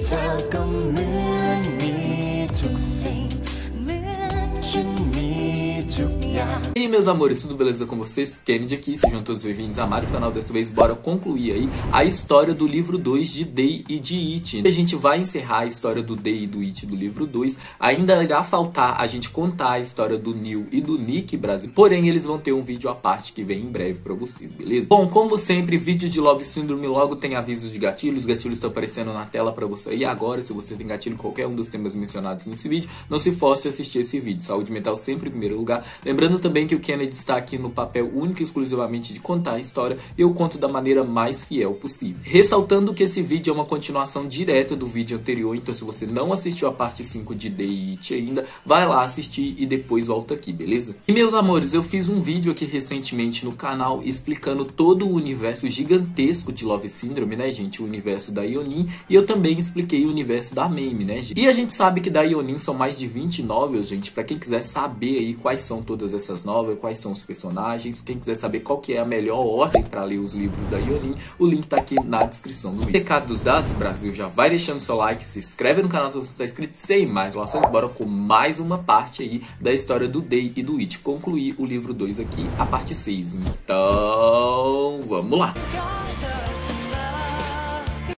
เธอก็เหมือนมีทุกสิ่งเหมือนฉันมีทุกอย่าง E aí, meus amores, tudo beleza com vocês? Kennedy aqui, sejam todos bem-vindos a Mario Canal. Dessa vez, bora concluir aí a história do livro 2 de Day e de It. A gente vai encerrar a história do Day e do It do livro 2. Ainda irá faltar a gente contar a história do Neil e do Nick Brasil. Porém, eles vão ter um vídeo à parte que vem em breve pra vocês, beleza? Bom, como sempre, vídeo de Love Syndrome logo tem avisos de gatilho. Os gatilhos estão aparecendo na tela pra você. E agora, se você tem gatilho em qualquer um dos temas mencionados nesse vídeo, não se force a assistir esse vídeo. Saúde mental sempre em primeiro lugar. Lembrando também que o Kennedy está aqui no papel único e exclusivamente de contar a história, e eu conto da maneira mais fiel possível. Ressaltando que esse vídeo é uma continuação direta do vídeo anterior, então se você não assistiu a parte 5 de Day e It ainda, vai lá assistir e depois volta aqui, beleza? E meus amores, eu fiz um vídeo aqui recentemente no canal explicando todo o universo gigantesco de Love Syndrome, né, gente? O universo da Ionin, e eu também expliquei o universo da Mame, né, gente? E a gente sabe que da Ionin são mais de 20 novels, gente, pra quem quiser saber aí quais são todas essas novels, quais são os personagens, quem quiser saber qual que é a melhor ordem para ler os livros da Ionin, o link tá aqui na descrição do vídeo. Recado dos dados, Brasil, já vai deixando seu like, se inscreve no canal se você está inscrito. Sem mais enrolações, bora com mais uma parte aí da história do Day e do It. Concluir o livro 2 aqui, a parte 6. Então, vamos lá!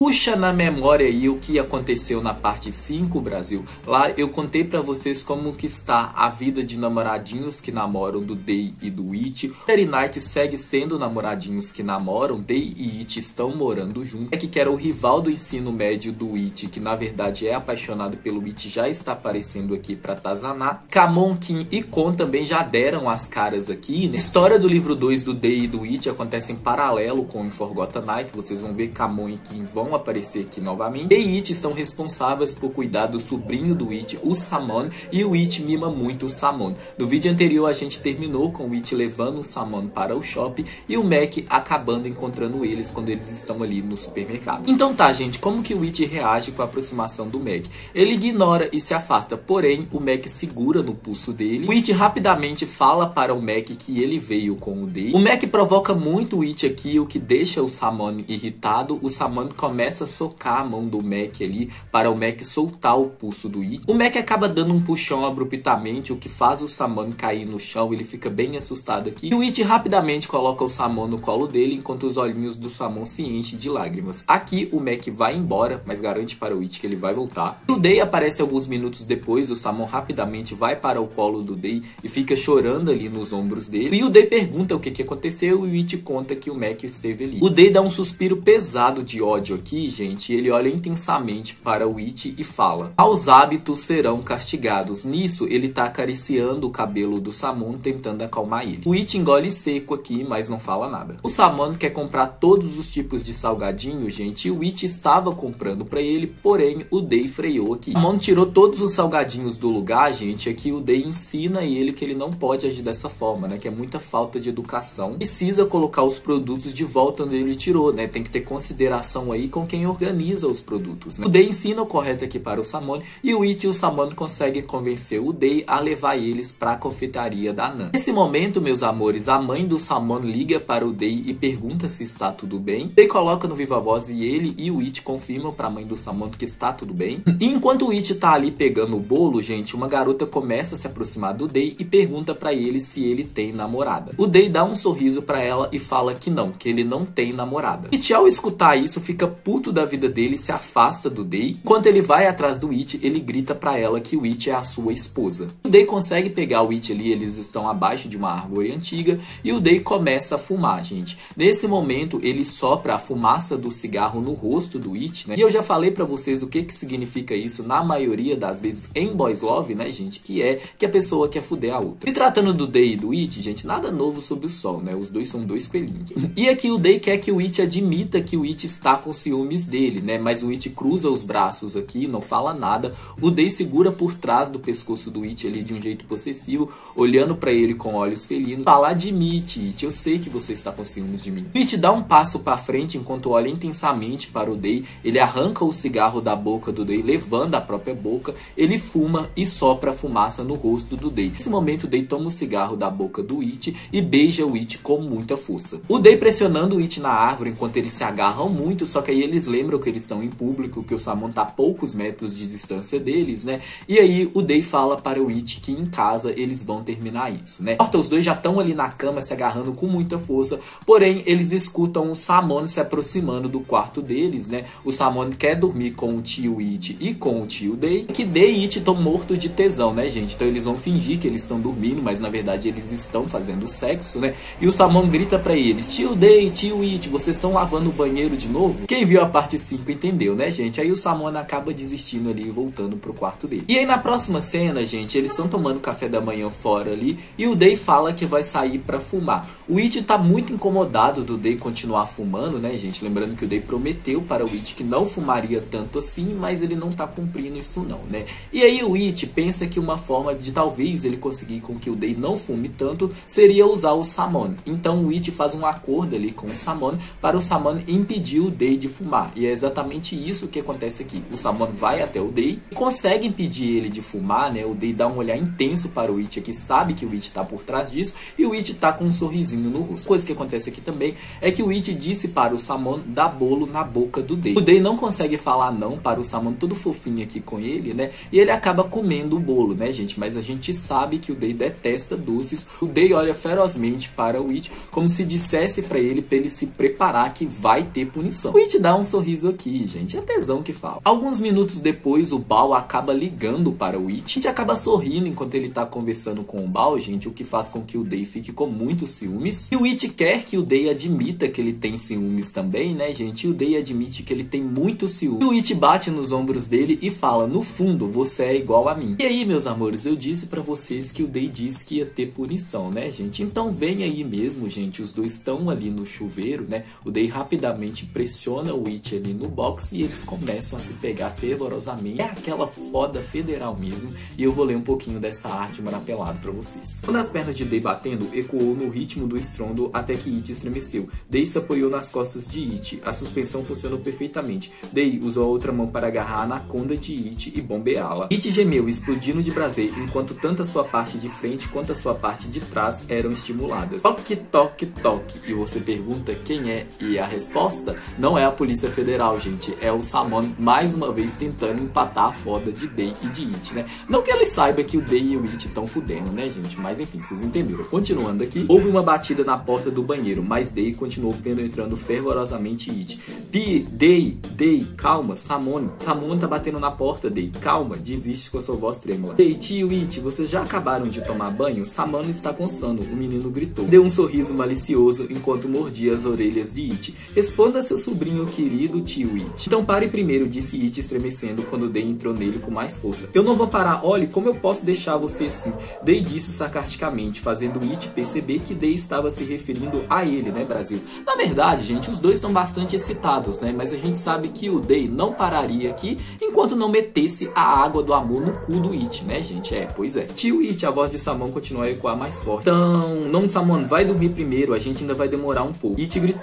Puxa na memória aí o que aconteceu na parte 5, Brasil. Lá eu contei pra vocês como que está a vida de namoradinhos que namoram do Day e do It. Terry Knight segue sendo namoradinhos que namoram. Day e It estão morando juntos. Que era o rival do ensino médio do It, que na verdade é apaixonado pelo It, já está aparecendo aqui pra atazanar. Kamon, Kim e Kon também já deram as caras aqui, né? A história do livro 2 do Day e do It acontece em paralelo com o Forgotten Night. Vocês vão ver Kamon e Kim vão aparecer aqui novamente. E It estão responsáveis por cuidar do sobrinho do It, o Samon, e o It mima muito o Samon. No vídeo anterior a gente terminou com o It levando o Samon para o shopping e o Mac acabando encontrando eles quando eles estão ali no supermercado. Então tá, gente, como que o It reage com a aproximação do Mac? Ele ignora e se afasta, porém o Mac segura no pulso dele. O It rapidamente fala para o Mac que ele veio com o Day. O Mac provoca muito o It aqui, o que deixa o Samon irritado. O Samon começa a socar a mão do Mac ali para o Mac soltar o pulso do It. O Mac acaba dando um puxão abruptamente, o que faz o Samon cair no chão. Ele fica bem assustado aqui. E o It rapidamente coloca o Samon no colo dele, enquanto os olhinhos do Samon se enchem de lágrimas. Aqui o Mac vai embora, mas garante para o It que ele vai voltar. O Day aparece alguns minutos depois. O Samon rapidamente vai para o colo do Day e fica chorando ali nos ombros dele. E o Day pergunta o que aconteceu e o It conta que o Mac esteve ali. O Day dá um suspiro pesado de ódio aqui, gente. Ele olha intensamente para o It e fala: "Aos hábitos serão castigados." Nisso, ele tá acariciando o cabelo do Samon, tentando acalmar ele. O It engole seco aqui, mas não fala nada. O Samon quer comprar todos os tipos de salgadinho, gente, e o It estava comprando para ele, porém o Day freou aqui. O Samon tirou todos os salgadinhos do lugar, gente. Aqui o Day ensina ele que ele não pode agir dessa forma, né? Que é muita falta de educação. Precisa colocar os produtos de volta onde ele tirou, né? Tem que ter consideração aí com quem organiza os produtos, né? O Day ensina o correto aqui para o Samon e o It e o Samon conseguem convencer o Day a levar eles para a confeitaria da Nan. Nesse momento, meus amores, a mãe do Samon liga para o Day e pergunta se está tudo bem. O Day coloca no viva voz e ele e o It confirmam para a mãe do Samon que está tudo bem. E enquanto o It tá ali pegando o bolo, gente, uma garota começa a se aproximar do Day e pergunta para ele se ele tem namorada. O Day dá um sorriso para ela e fala que não, que ele não tem namorada. E ao escutar isso, fica puto da vida dele, se afasta do Day. Enquanto ele vai atrás do It, ele grita pra ela que o It é a sua esposa. O Day consegue pegar o It ali, eles estão abaixo de uma árvore antiga, e o Day começa a fumar, gente. Nesse momento, ele sopra a fumaça do cigarro no rosto do It, né? E eu já falei pra vocês o que significa isso na maioria das vezes em Boys Love, né, gente? Que é que a pessoa quer fuder a outra. Se tratando do Day e do It, gente, nada novo sob o sol, né? Os dois são dois coelhinhos. E aqui o Day quer que o It admita que o It está com ciúmes dele, né? Mas o It cruza os braços aqui, não fala nada. O Day segura por trás do pescoço do It ali de um jeito possessivo, olhando pra ele com olhos felinos. Fala: "Admite, It, eu sei que você está com ciúmes de mim." O It dá um passo pra frente enquanto olha intensamente para o Day. Ele arranca o cigarro da boca do Day, levando a própria boca. Ele fuma e sopra a fumaça no rosto do Day. Nesse momento, o Day toma o cigarro da boca do It e beija o It com muita força. O Day pressionando o It na árvore enquanto eles se agarram muito, só que aí aí eles lembram que eles estão em público, que o Samon tá a poucos metros de distância deles, né? E aí o Day fala para o It que em casa eles vão terminar isso, né? Os dois já estão ali na cama se agarrando com muita força, porém eles escutam o Samon se aproximando do quarto deles, né? O Samon quer dormir com o tio It e com o tio Day, que Day e It estão mortos de tesão, né, gente? Então eles vão fingir que eles estão dormindo, mas na verdade eles estão fazendo sexo, né? E o Samon grita pra eles: tio Day, tio It, vocês estão lavando o banheiro de novo? Quem viu a parte 5 entendeu, né, gente? Aí o Samon acaba desistindo ali e voltando pro quarto dele. E aí na próxima cena, gente, eles estão tomando café da manhã fora ali e o Day fala que vai sair pra fumar. O It tá muito incomodado do Day continuar fumando, né, gente? Lembrando que o Day prometeu para o It que não fumaria tanto assim, mas ele não tá cumprindo isso não, né? E aí o It pensa que uma forma de talvez ele conseguir com que o Day não fume tanto seria usar o Samon. Então o It faz um acordo ali com o Samon para o Samon impedir o Day de fumar. E é exatamente isso que acontece aqui. O Samon vai até o Day e consegue impedir ele de fumar, né? O Day dá um olhar intenso para o It aqui, sabe que o It tá por trás disso e o It tá com um sorrisinho no rosto. Coisa que acontece aqui também é que o It disse para o Samon dar bolo na boca do Day. O Day não consegue falar não para o Samon todo fofinho aqui com ele, né? E ele acaba comendo o bolo, né, gente? Mas a gente sabe que o Day detesta doces. O Day olha ferozmente para o It como se dissesse para ele se preparar que vai ter punição. O It dá um sorriso aqui, gente. É tesão que fala. Alguns minutos depois, o Bao acaba ligando para o It. O It acaba sorrindo enquanto ele tá conversando com o Bao, gente, o que faz com que o Day fique com muitos ciúmes. E o It quer que o Day admita que ele tem ciúmes também, né, gente? E o Day admite que ele tem muito ciúme. E o It bate nos ombros dele e fala: no fundo, você é igual a mim. E aí, meus amores, eu disse pra vocês que o Day disse que ia ter punição, né, gente? Então vem aí mesmo, gente. Os dois estão ali no chuveiro, né? O Day rapidamente pressiona o It ali no box e eles começam a se pegar fervorosamente. É aquela foda federal mesmo. E eu vou ler um pouquinho dessa arte marapelada pra vocês. Quando as pernas de Day batendo, ecoou no ritmo do estrondo até que It estremeceu. Day se apoiou nas costas de It. A suspensão funcionou perfeitamente. Day usou a outra mão para agarrar a anaconda de It e bombeá-la. It gemeu, explodindo de prazer, enquanto tanto a sua parte de frente quanto a sua parte de trás eram estimuladas. Toque, toque, toque. E você pergunta quem é? E a resposta não é a Polícia Federal, gente. É o Samon, mais uma vez, tentando empatar a foda de Day e de It, né? Não que ele saiba que o Day e o It estão fudendo, né, gente? Mas enfim, vocês entenderam. Continuando aqui, houve uma batida na porta do banheiro, mas Day continuou penetrando fervorosamente It. Day, calma, Samon tá batendo na porta, Day, calma, desiste com a sua voz trêmula. Day, tio It, vocês já acabaram de tomar banho? Samon está com sono, o menino gritou. Deu um sorriso malicioso enquanto mordia as orelhas de It. Responda seu sobrinho querido, tio It. Então pare primeiro, disse It estremecendo quando Day entrou nele com mais força. Eu não vou parar, olhe, como eu posso deixar você assim? Day disse sarcasticamente, fazendo It perceber que Day estava se referindo a ele, né, Brasil? Na verdade, gente, os dois estão bastante excitados, né? Mas a gente sabe que o Day não pararia aqui enquanto não metesse a água do amor no cu do It, né, gente? Pois é. Tio It, a voz de Samon continua a ecoar mais forte. Então, não, Samon, vai dormir primeiro, a gente ainda vai demorar um pouco. It gritou: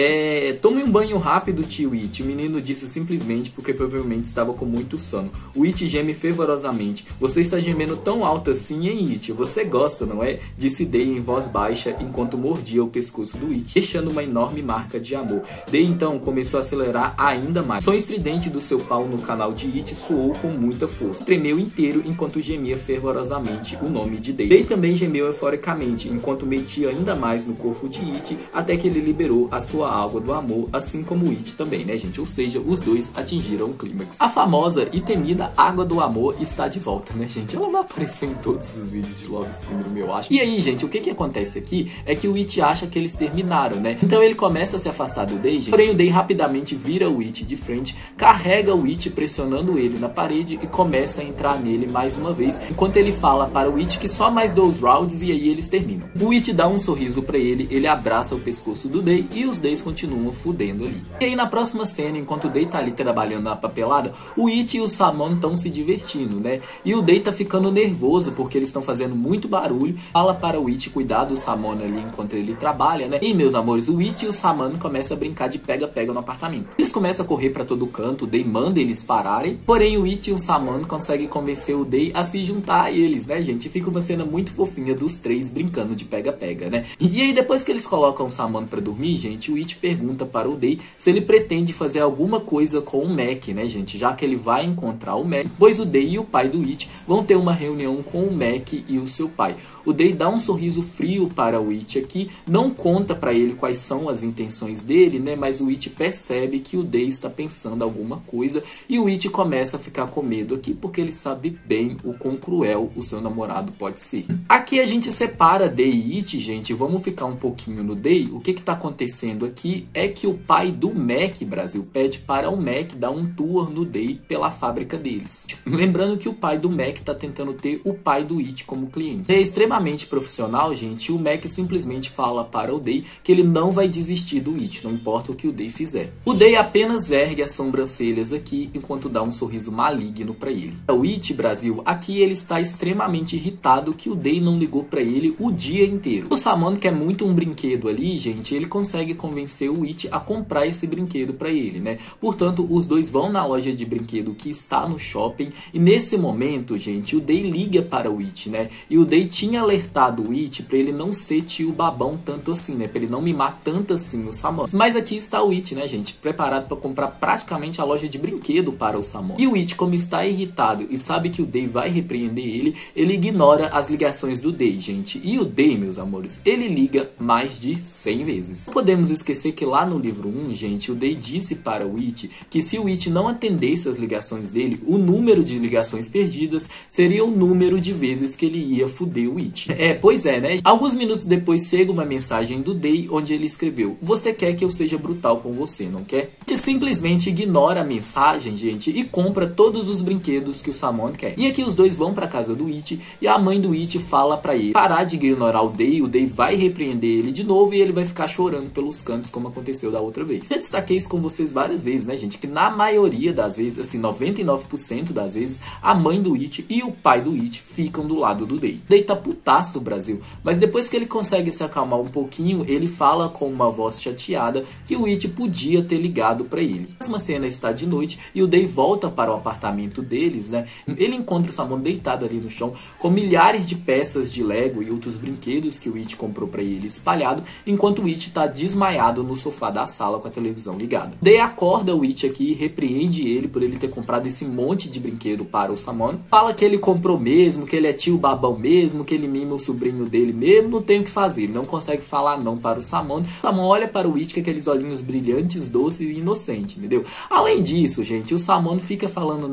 tome um banho rápido, tio It. O menino disse simplesmente porque provavelmente estava com muito sono. O It geme fervorosamente. Você está gemendo tão alto assim, hein, It? Você gosta, não é? Disse Day em voz baixa enquanto mordia o pescoço do It, deixando uma enorme marca de amor. Day então começou a acelerar ainda mais. O som estridente do seu pau no canal de It soou com muita força. Tremeu inteiro enquanto gemia fervorosamente o nome de Day. Day também gemeu euforicamente enquanto metia ainda mais no corpo de It até que ele liberou a sua água do amor, assim como o It também, né, gente? Ou seja, os dois atingiram o clímax. A famosa e temida água do amor está de volta, né, gente? Ela vai aparecer em todos os vídeos de Love Syndrome, eu acho. E aí, gente, o que acontece aqui é que o It acha que eles terminaram, né? Então ele começa a se afastar do Day, gente. Porém o Day rapidamente vira o It de frente, carrega o It pressionando ele na parede e começa a entrar nele mais uma vez, enquanto ele fala para o It que só mais 2 rounds e aí eles terminam. O It dá um sorriso pra ele abraça o pescoço do Day e os Days continuam fudendo ali. E aí na próxima cena, enquanto o Day tá ali trabalhando na papelada, o It e o Samon estão se divertindo, né? E o Day tá ficando nervoso porque eles estão fazendo muito barulho. Fala para o It cuidar do Samon ali enquanto ele trabalha, né? E meus amores, o It e o Samon começam a brincar de pega-pega no apartamento. Eles começam a correr pra todo canto, o Day manda eles pararem, porém o It e o Samon conseguem convencer o Day a se juntar a eles, né, gente? Fica uma cena muito fofinha dos três brincando de pega-pega, né? E aí depois que eles colocam o Samon pra dormir, gente, o It pergunta para o Day se ele pretende pretende fazer alguma coisa com o Mac, né, gente? Já que ele vai encontrar o Mac, pois o Day e o pai do It vão ter uma reunião com o Mac e o seu pai. O Day dá um sorriso frio para o It aqui, não conta para ele quais são as intenções dele, né? Mas o It percebe que o Day está pensando alguma coisa e o It começa a ficar com medo aqui porque ele sabe bem o quão cruel o seu namorado pode ser. Aqui a gente separa Day e It, gente. Vamos ficar um pouquinho no Day. O que está acontecendo aqui é que o pai do Mac, Brasil, pede para o Mac dar um tour no Day pela fábrica deles. Lembrando que o pai do Mac está tentando ter o pai do It como cliente. É extremamente profissional, gente. O Mac simplesmente fala para o Day que ele não vai desistir do It, não importa o que o Day fizer. O Day apenas ergue as sobrancelhas aqui enquanto dá um sorriso maligno para ele. O It, Brasil, aqui ele está extremamente irritado que o Day não ligou para ele o dia inteiro. O Samon quer muito um brinquedo ali, gente, ele consegue convencer o It a comprar esse brinquedo para ele, né? Portanto, os dois vão na loja de brinquedo que está no shopping e nesse momento, gente, o Day liga para o It, né? E o Day tinha alertado o It para ele não ser tio babão tanto assim, né? Para ele não mimar tanto assim o Samon. Mas aqui está o It, né, gente? Preparado para comprar praticamente a loja de brinquedo para o Samon. E o It, como está irritado e sabe que o Day vai repreender ele ignora as ligações do Day, gente. E o Day, meus amores, ele liga mais de 100 vezes. Não podemos esquecer que lá no livro 1, gente, o Day disse para o It que se o It não atendesse as ligações dele, o número de ligações perdidas seria o número de vezes que ele ia foder o It. Pois é, né? Alguns minutos depois chega uma mensagem do Day onde ele escreveu: "Você quer que eu seja brutal com você, não quer?" It simplesmente ignora a mensagem, gente, e compra todos os brinquedos que o Samon quer. E aqui os dois vão para casa do It e a mãe do It fala para ele parar de ignorar o Day vai repreender ele de novo e ele vai ficar chorando pelos cantos como aconteceu da outra vez. Já destaquei isso com vocês várias vezes, né, gente, que na maioria das vezes, assim, 99% das vezes, a mãe do It e o pai do It ficam do lado do Day. O Day tá putaço, Brasil, mas depois que ele consegue se acalmar um pouquinho, ele fala com uma voz chateada que o It podia ter ligado para ele. A próxima cena está de noite e o Day volta para o apartamento deles, né? Ele encontra o Samon deitado ali no chão com milhares de peças de Lego e outros brinquedos que o It comprou para ele espalhado, enquanto o It tá desmaiado no sofá da sala com a televisão ligada. Day acorda o It aqui e repreende ele por ele ter comprado esse monte de brinquedo para o Samon. Fala que ele comprou mesmo, que ele é tio babão mesmo, que ele mima o sobrinho dele mesmo, não tem o que fazer. Ele não consegue falar não para o Samon. O Samon olha para o It com aqueles olhinhos brilhantes, doces e inocentes, entendeu? Além disso, gente, o Samon fica falando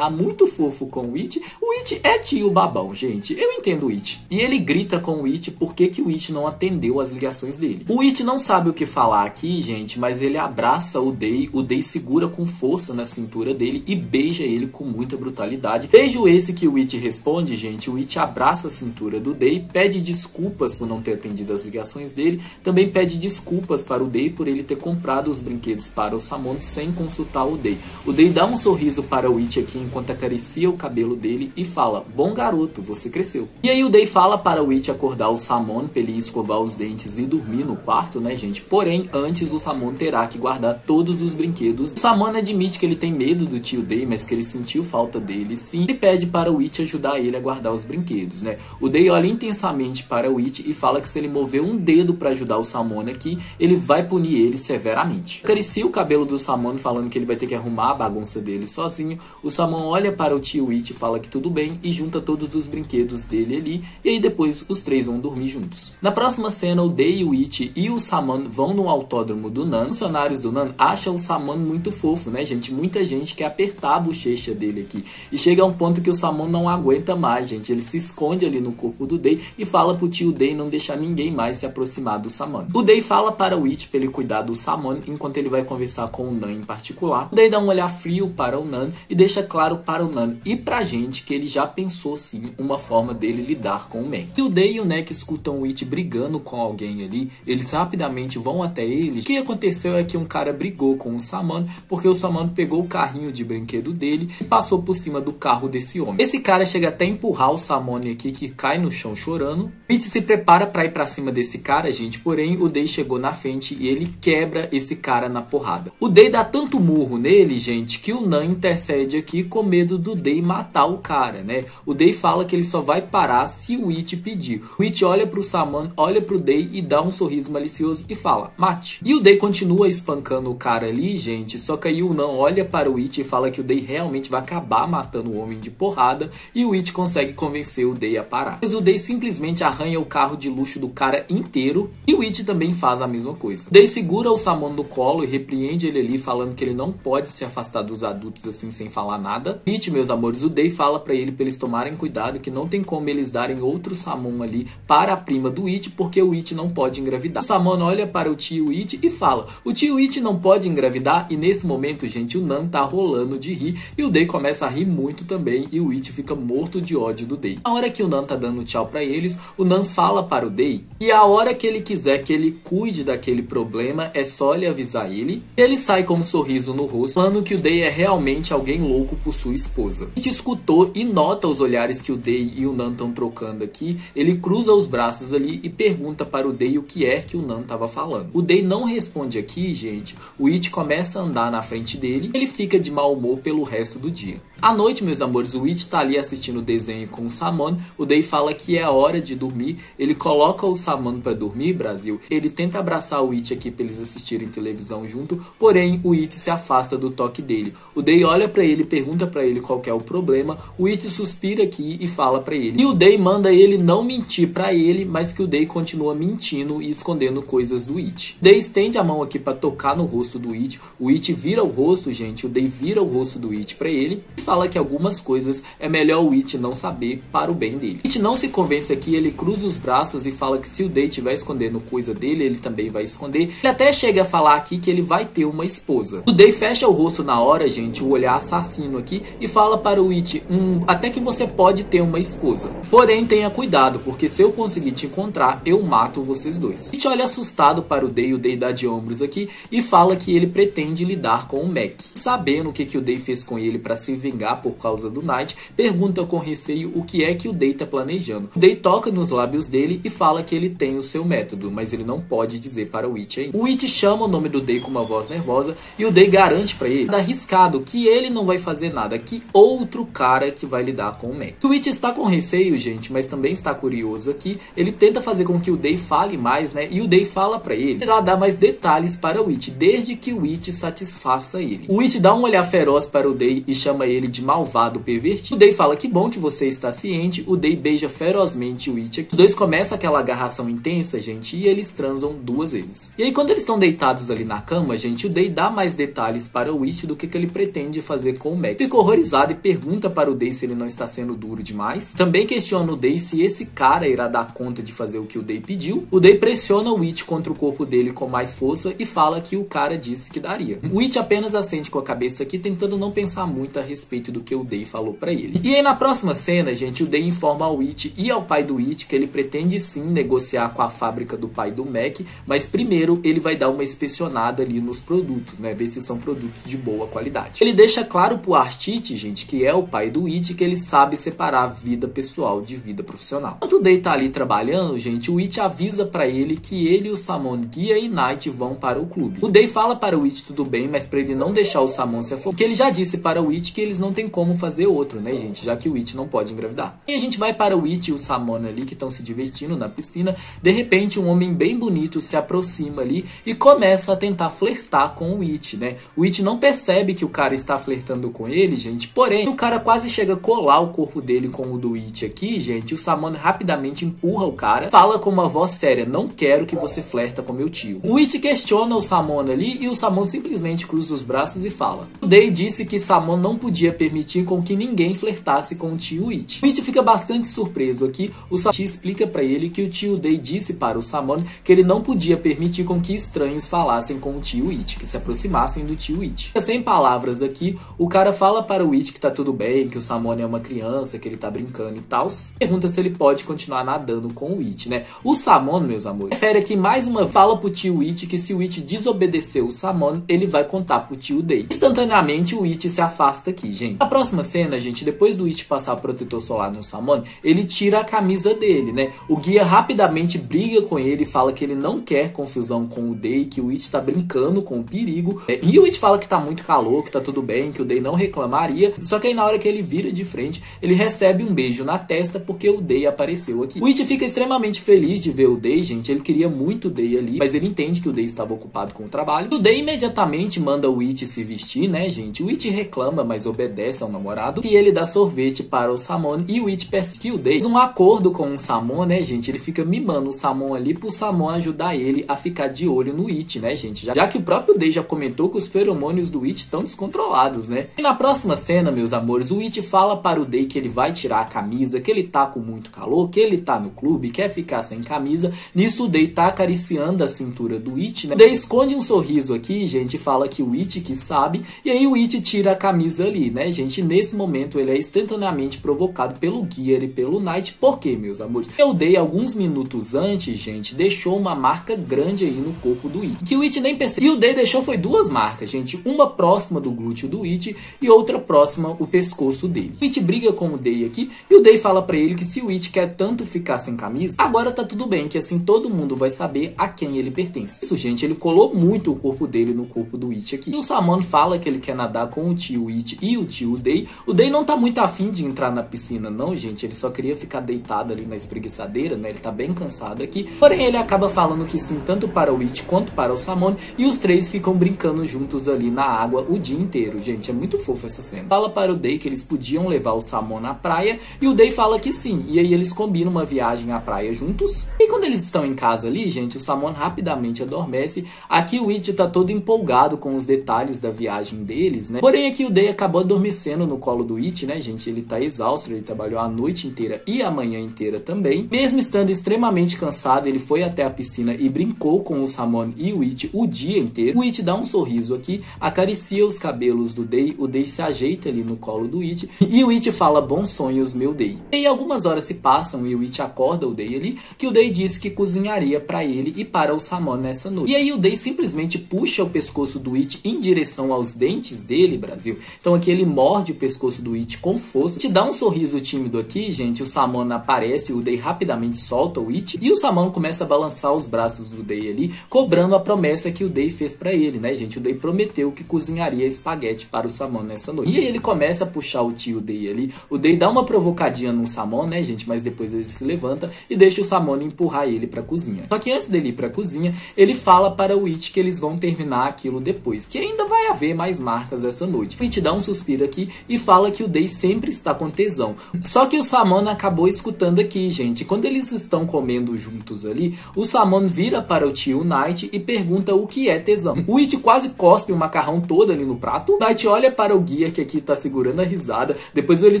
muito fofo com o It. O It é tio babão, gente. Eu entendo o It. E ele grita com o It porque o It não atendeu as ligações dele. O It não sabe o que falar aqui, gente, mas ele abraça o Day segura com força na cintura dele e beija ele com muita brutalidade. Beijo esse que o It responde, gente. O It abraça a cintura do Day, pede desculpas por não ter atendido as ligações dele, também pede desculpas para o Day por ele ter comprado os brinquedos para o Samon sem consultar o Day. O Day dá um sorriso para o It aqui enquanto acaricia o cabelo dele e fala: "Bom garoto, você cresceu." E aí o Day fala para o It acordar o Samon pra ele escovar os dentes e dormir no quarto, né, gente? Porém, antes o Samon terá que guardar todos os brinquedos. O Samon admite que ele tem medo do tio Day, mas que ele sentiu falta dele sim. Ele pede para o It ajudar ele a guardar os brinquedos, né? O Day olha intensamente para o It e fala que se ele mover um dedo para ajudar o Samon aqui, ele vai punir ele severamente. Acaricia o cabelo do Samon falando que ele vai ter que arrumar a bagunça dele sozinho. O Samon olha para o tio It e fala que tudo bem e junta todos os brinquedos dele ali, e aí depois os três vão dormir juntos. Na próxima cena, o Day, o It e o Samon vão no autódromo do Nan. Os funcionários do Nan acham o Samon muito fofo, né, gente? Muita gente quer apertar a bochecha dele aqui. E chega a um ponto que o Samon não aguenta mais, gente. Ele se esconde ali no corpo do Day e fala pro tio Day não deixar ninguém mais se aproximar do Samon. O Day fala para o It para ele cuidar do Samon enquanto ele vai conversar com o Nan em particular. O Day dá um olhar frio para o Nan e deixa claro para o Nan e pra gente que ele já pensou sim uma forma dele lidar com o Mac. Se o Day e o Mac escutam o It brigando com alguém ali, eles rapidamente vão até eles. O que aconteceu é que um cara brigou com o Samon porque o Samon pegou o carrinho de brinquedo dele e passou por cima do carro desse homem. Esse cara chega até a empurrar o Samon aqui, que cai no chão chorando. O It se prepara para ir para cima desse cara, gente, porém o Day chegou na frente e ele quebra esse cara na porrada. O Day dá tanto murro nele, gente, que o Nan intercede aqui com medo do Day matar o cara, né? O Day fala que ele só vai parar se o It pedir. O It olha pro Samon, olha pro Day e dá um sorriso malicioso e fala: "Mate." E o Day continua espancando espancando o cara ali, gente. Só que aí o Nan olha para o It e fala que o Day realmente vai acabar matando o homem de porrada. E o It consegue convencer o Day a parar. Mas o Day simplesmente arranha o carro de luxo do cara inteiro. E o It também faz a mesma coisa. O Day segura o Samon no colo e repreende ele ali, falando que ele não pode se afastar dos adultos assim sem falar nada. It, meus amores, o Day fala pra eles tomarem cuidado, que não tem como eles darem outro Samon ali para a prima do It, porque o It não pode engravidar. O Samon olha para o tio It e fala: o tio It não pode engravidar. E nesse momento, gente, o Nan tá rolando de rir e o Day começa a rir muito também e o It fica morto de ódio do Day. Na hora que o Nan tá dando tchau pra eles, o Nan fala para o Day e a hora que ele quiser que ele cuide daquele problema é só ele avisar ele. Ele sai com um sorriso no rosto, falando que o Day é realmente alguém louco por sua esposa. A gente escutou e nota os olhares que o Day e o Nan estão trocando aqui. Ele cruza os braços ali e pergunta para o Day o que é que o Nan tava falando. O Day não responde aqui, gente. O It começa a andar na frente dele e ele fica de mau humor pelo resto do dia. À noite, meus amores, o It tá ali assistindo o desenho com o Samon. O Day fala que é a hora de dormir. Ele coloca o Samon pra dormir, Brasil. Ele tenta abraçar o It aqui pra eles assistirem televisão junto. Porém, o It se afasta do toque dele. O Day olha pra ele, pergunta pra ele qual que é o problema. O It suspira aqui e fala pra ele. E o Day manda ele não mentir pra ele, mas que o Day continua mentindo e escondendo coisas do It. O Day estende a mão aqui pra tocar no rosto do It. O It vira o rosto, gente. O Day vira o rosto do It pra ele e fala que algumas coisas é melhor o It não saber para o bem dele. O It não se convence aqui, ele cruza os braços e fala que se o Day estiver escondendo coisa dele, ele também vai esconder. Ele até chega a falar aqui que ele vai ter uma esposa. O Day fecha o rosto na hora, gente, o olhar assassino aqui, e fala para o It, até que você pode ter uma esposa. Porém, tenha cuidado, porque se eu conseguir te encontrar, eu mato vocês dois. O It olha assustado para o Day dá de ombros aqui e fala que ele pretende lidar com o Mac. Sabendo o que o Day fez com ele para se vingar por causa do Night, pergunta com receio o que é que o Day tá planejando. O Day toca nos lábios dele e fala que ele tem o seu método, mas ele não pode dizer para o It ainda. O It chama o nome do Day com uma voz nervosa e o Day garante para ele, arriscado, que ele não vai fazer nada, que outro cara que vai lidar com o Mac. O It está com receio, gente, mas também está curioso aqui. Ele tenta fazer com que o Day fale mais, né? E o Day fala para ele irá dar mais detalhes para o It, desde que o It satisfaça ele. O It dá um olhar feroz para o Day e chama ele de malvado pervertido. O Day fala que bom que você está ciente. O Day beija ferozmente o It. Os dois começam aquela agarração intensa, gente, e eles transam 2 vezes. E aí quando eles estão deitados ali na cama, gente, o Day dá mais detalhes para o It do que ele pretende fazer com o Mac. Fica horrorizado e pergunta para o Day se ele não está sendo duro demais. Também questiona o Day se esse cara irá dar conta de fazer o que o Day pediu. O Day pressiona o It contra o corpo dele com mais força e fala que o cara disse que daria. O It apenas assente com a cabeça aqui, tentando não pensar muito a respeito do que o Day falou pra ele. E aí na próxima cena, gente, o Day informa ao It e ao pai do It que ele pretende sim negociar com a fábrica do pai do Mac, mas primeiro ele vai dar uma inspecionada ali nos produtos, né, ver se são produtos de boa qualidade. Ele deixa claro pro Artite, gente, que é o pai do It, que ele sabe separar vida pessoal de vida profissional. Enquanto o Day tá ali trabalhando, gente, o It avisa pra ele que ele e o Samon, Guia e Night vão para o clube. O Day fala para o It tudo bem, mas pra ele não deixar o Samon se afogar, porque ele já disse para o It que eles não tem como fazer outro, né, gente, já que o It não pode engravidar. E a gente vai para o It e o Samon ali, que estão se divertindo na piscina. De repente, um homem bem bonito se aproxima ali e começa a tentar flertar com o It, né. O It não percebe que o cara está flertando com ele, gente, porém, o cara quase chega a colar o corpo dele com o do It aqui, gente. O Samon rapidamente empurra o cara, fala com uma voz séria: não quero que você flerta com meu tio. O It questiona o Samon ali e o Samon simplesmente cruza os braços e fala: o Day disse que Samon não podia permitir com que ninguém flertasse com o tio It. O It fica bastante surpreso aqui. O Sachi explica pra ele que o tio Day disse para o Samon que ele não podia permitir com que estranhos falassem com o tio It, que se aproximassem do tio It. Sem palavras aqui, o cara fala para o It que tá tudo bem, que o Samon é uma criança, que ele tá brincando e tal. Pergunta se ele pode continuar nadando com o It, né? O Samon, meus amores, refere aqui mais uma fala pro tio It que se o It desobedecer o Samon, ele vai contar pro tio Day. Instantaneamente o It se afasta aqui, gente. Na próxima cena, gente, depois do It passar protetor solar no Samon, ele tira a camisa dele, né? O guia rapidamente briga com ele e fala que ele não quer confusão com o Day, que o It tá brincando com o perigo. E o It fala que tá muito calor, que tá tudo bem, que o Day não reclamaria. Só que aí na hora que ele vira de frente, ele recebe um beijo na testa porque o Day apareceu aqui. O It fica extremamente feliz de ver o Day, gente. Ele queria muito o Day ali, mas ele entende que o Day estava ocupado com o trabalho. O Day imediatamente manda o It se vestir, né, gente? O It reclama, mas obedece ao namorado. E ele dá sorvete para o Samon. E o It percebe que o Day fez um acordo com o Samon, né, gente? Ele fica mimando o Samon ali pro Samon ajudar ele a ficar de olho no It, né, gente? Já que o próprio Day já comentou que os feromônios do It estão descontrolados, né? E na próxima cena, meus amores, o It fala para o Day que ele vai tirar a camisa, que ele tá com muito calor, que ele tá no clube, quer ficar sem camisa. Nisso o Day tá acariciando a cintura do It, né? O Day esconde um sorriso aqui, gente, e fala que o It que sabe. E aí o It tira a camisa ali, né, gente? E nesse momento ele é instantaneamente provocado pelo Gear e pelo Night. Por quê, meus amores? Porque o Day, alguns minutos antes, gente, deixou uma marca grande aí no corpo do It, que o It nem percebeu. E o Day deixou foi duas marcas, gente. Uma próxima do glúteo do It e outra próxima o pescoço dele. O It briga com o Day aqui e o Day fala pra ele que se o It quer tanto ficar sem camisa, agora tá tudo bem, que assim todo mundo vai saber a quem ele pertence. Isso, gente, ele colou muito o corpo dele no corpo do It aqui. E o Samon fala que ele quer nadar com o tio It e o tio Day. O Day não tá muito afim de entrar na piscina não, gente. Ele só queria ficar deitado ali na espreguiçadeira, né? Ele tá bem cansado aqui. Porém, ele acaba falando que sim, tanto para o It quanto para o Samon. E os três ficam brincando juntos ali na água o dia inteiro, gente. É muito fofo essa cena. Fala para o Day que eles podiam levar o Samon na praia. E o Day fala que sim. E aí eles combinam uma viagem à praia juntos. E quando eles estão em casa ali, gente, o Samon rapidamente adormece. Aqui o It tá todo empolgado com os detalhes da viagem deles, né? Porém, aqui o Day acabou adormecendo no colo do It, né, gente? Ele tá exausto, ele trabalhou a noite inteira e a manhã inteira também. Mesmo estando extremamente cansado, ele foi até a piscina e brincou com o Samon e o It o dia inteiro. O It dá um sorriso aqui, acaricia os cabelos do Day, o Day se ajeita ali no colo do It e o It fala: bons sonhos, meu Day. E algumas horas se passam e o It acorda o Day ali, que o Day disse que cozinharia para ele e para o Samon nessa noite. E aí o Day simplesmente puxa o pescoço do It em direção aos dentes dele, Brasil. Então aqui ele morde o pescoço do It com força. Te dá um sorriso tímido aqui, gente. O Samon aparece, o Day rapidamente solta o It e o Samon começa a balançar os braços do Day ali, cobrando a promessa que o Day fez pra ele, né, gente? O Day prometeu que cozinharia espaguete para o Samon nessa noite. E aí ele começa a puxar o tio Day ali. O Day dá uma provocadinha no Samon, né, gente? Mas depois ele se levanta e deixa o Samon empurrar ele pra cozinha. Só que antes dele ir pra cozinha, ele fala para o It que eles vão terminar aquilo depois, que ainda vai haver mais marcas essa noite. O It dá um suspiro aqui e fala que o Day sempre está com tesão. Só que o Samon acabou escutando aqui, gente. Quando eles estão comendo juntos ali, o Samon vira para o tio Night e pergunta o que é tesão. O It quase cospe o macarrão todo ali no prato. O Night olha para o guia, que aqui tá segurando a risada. Depois ele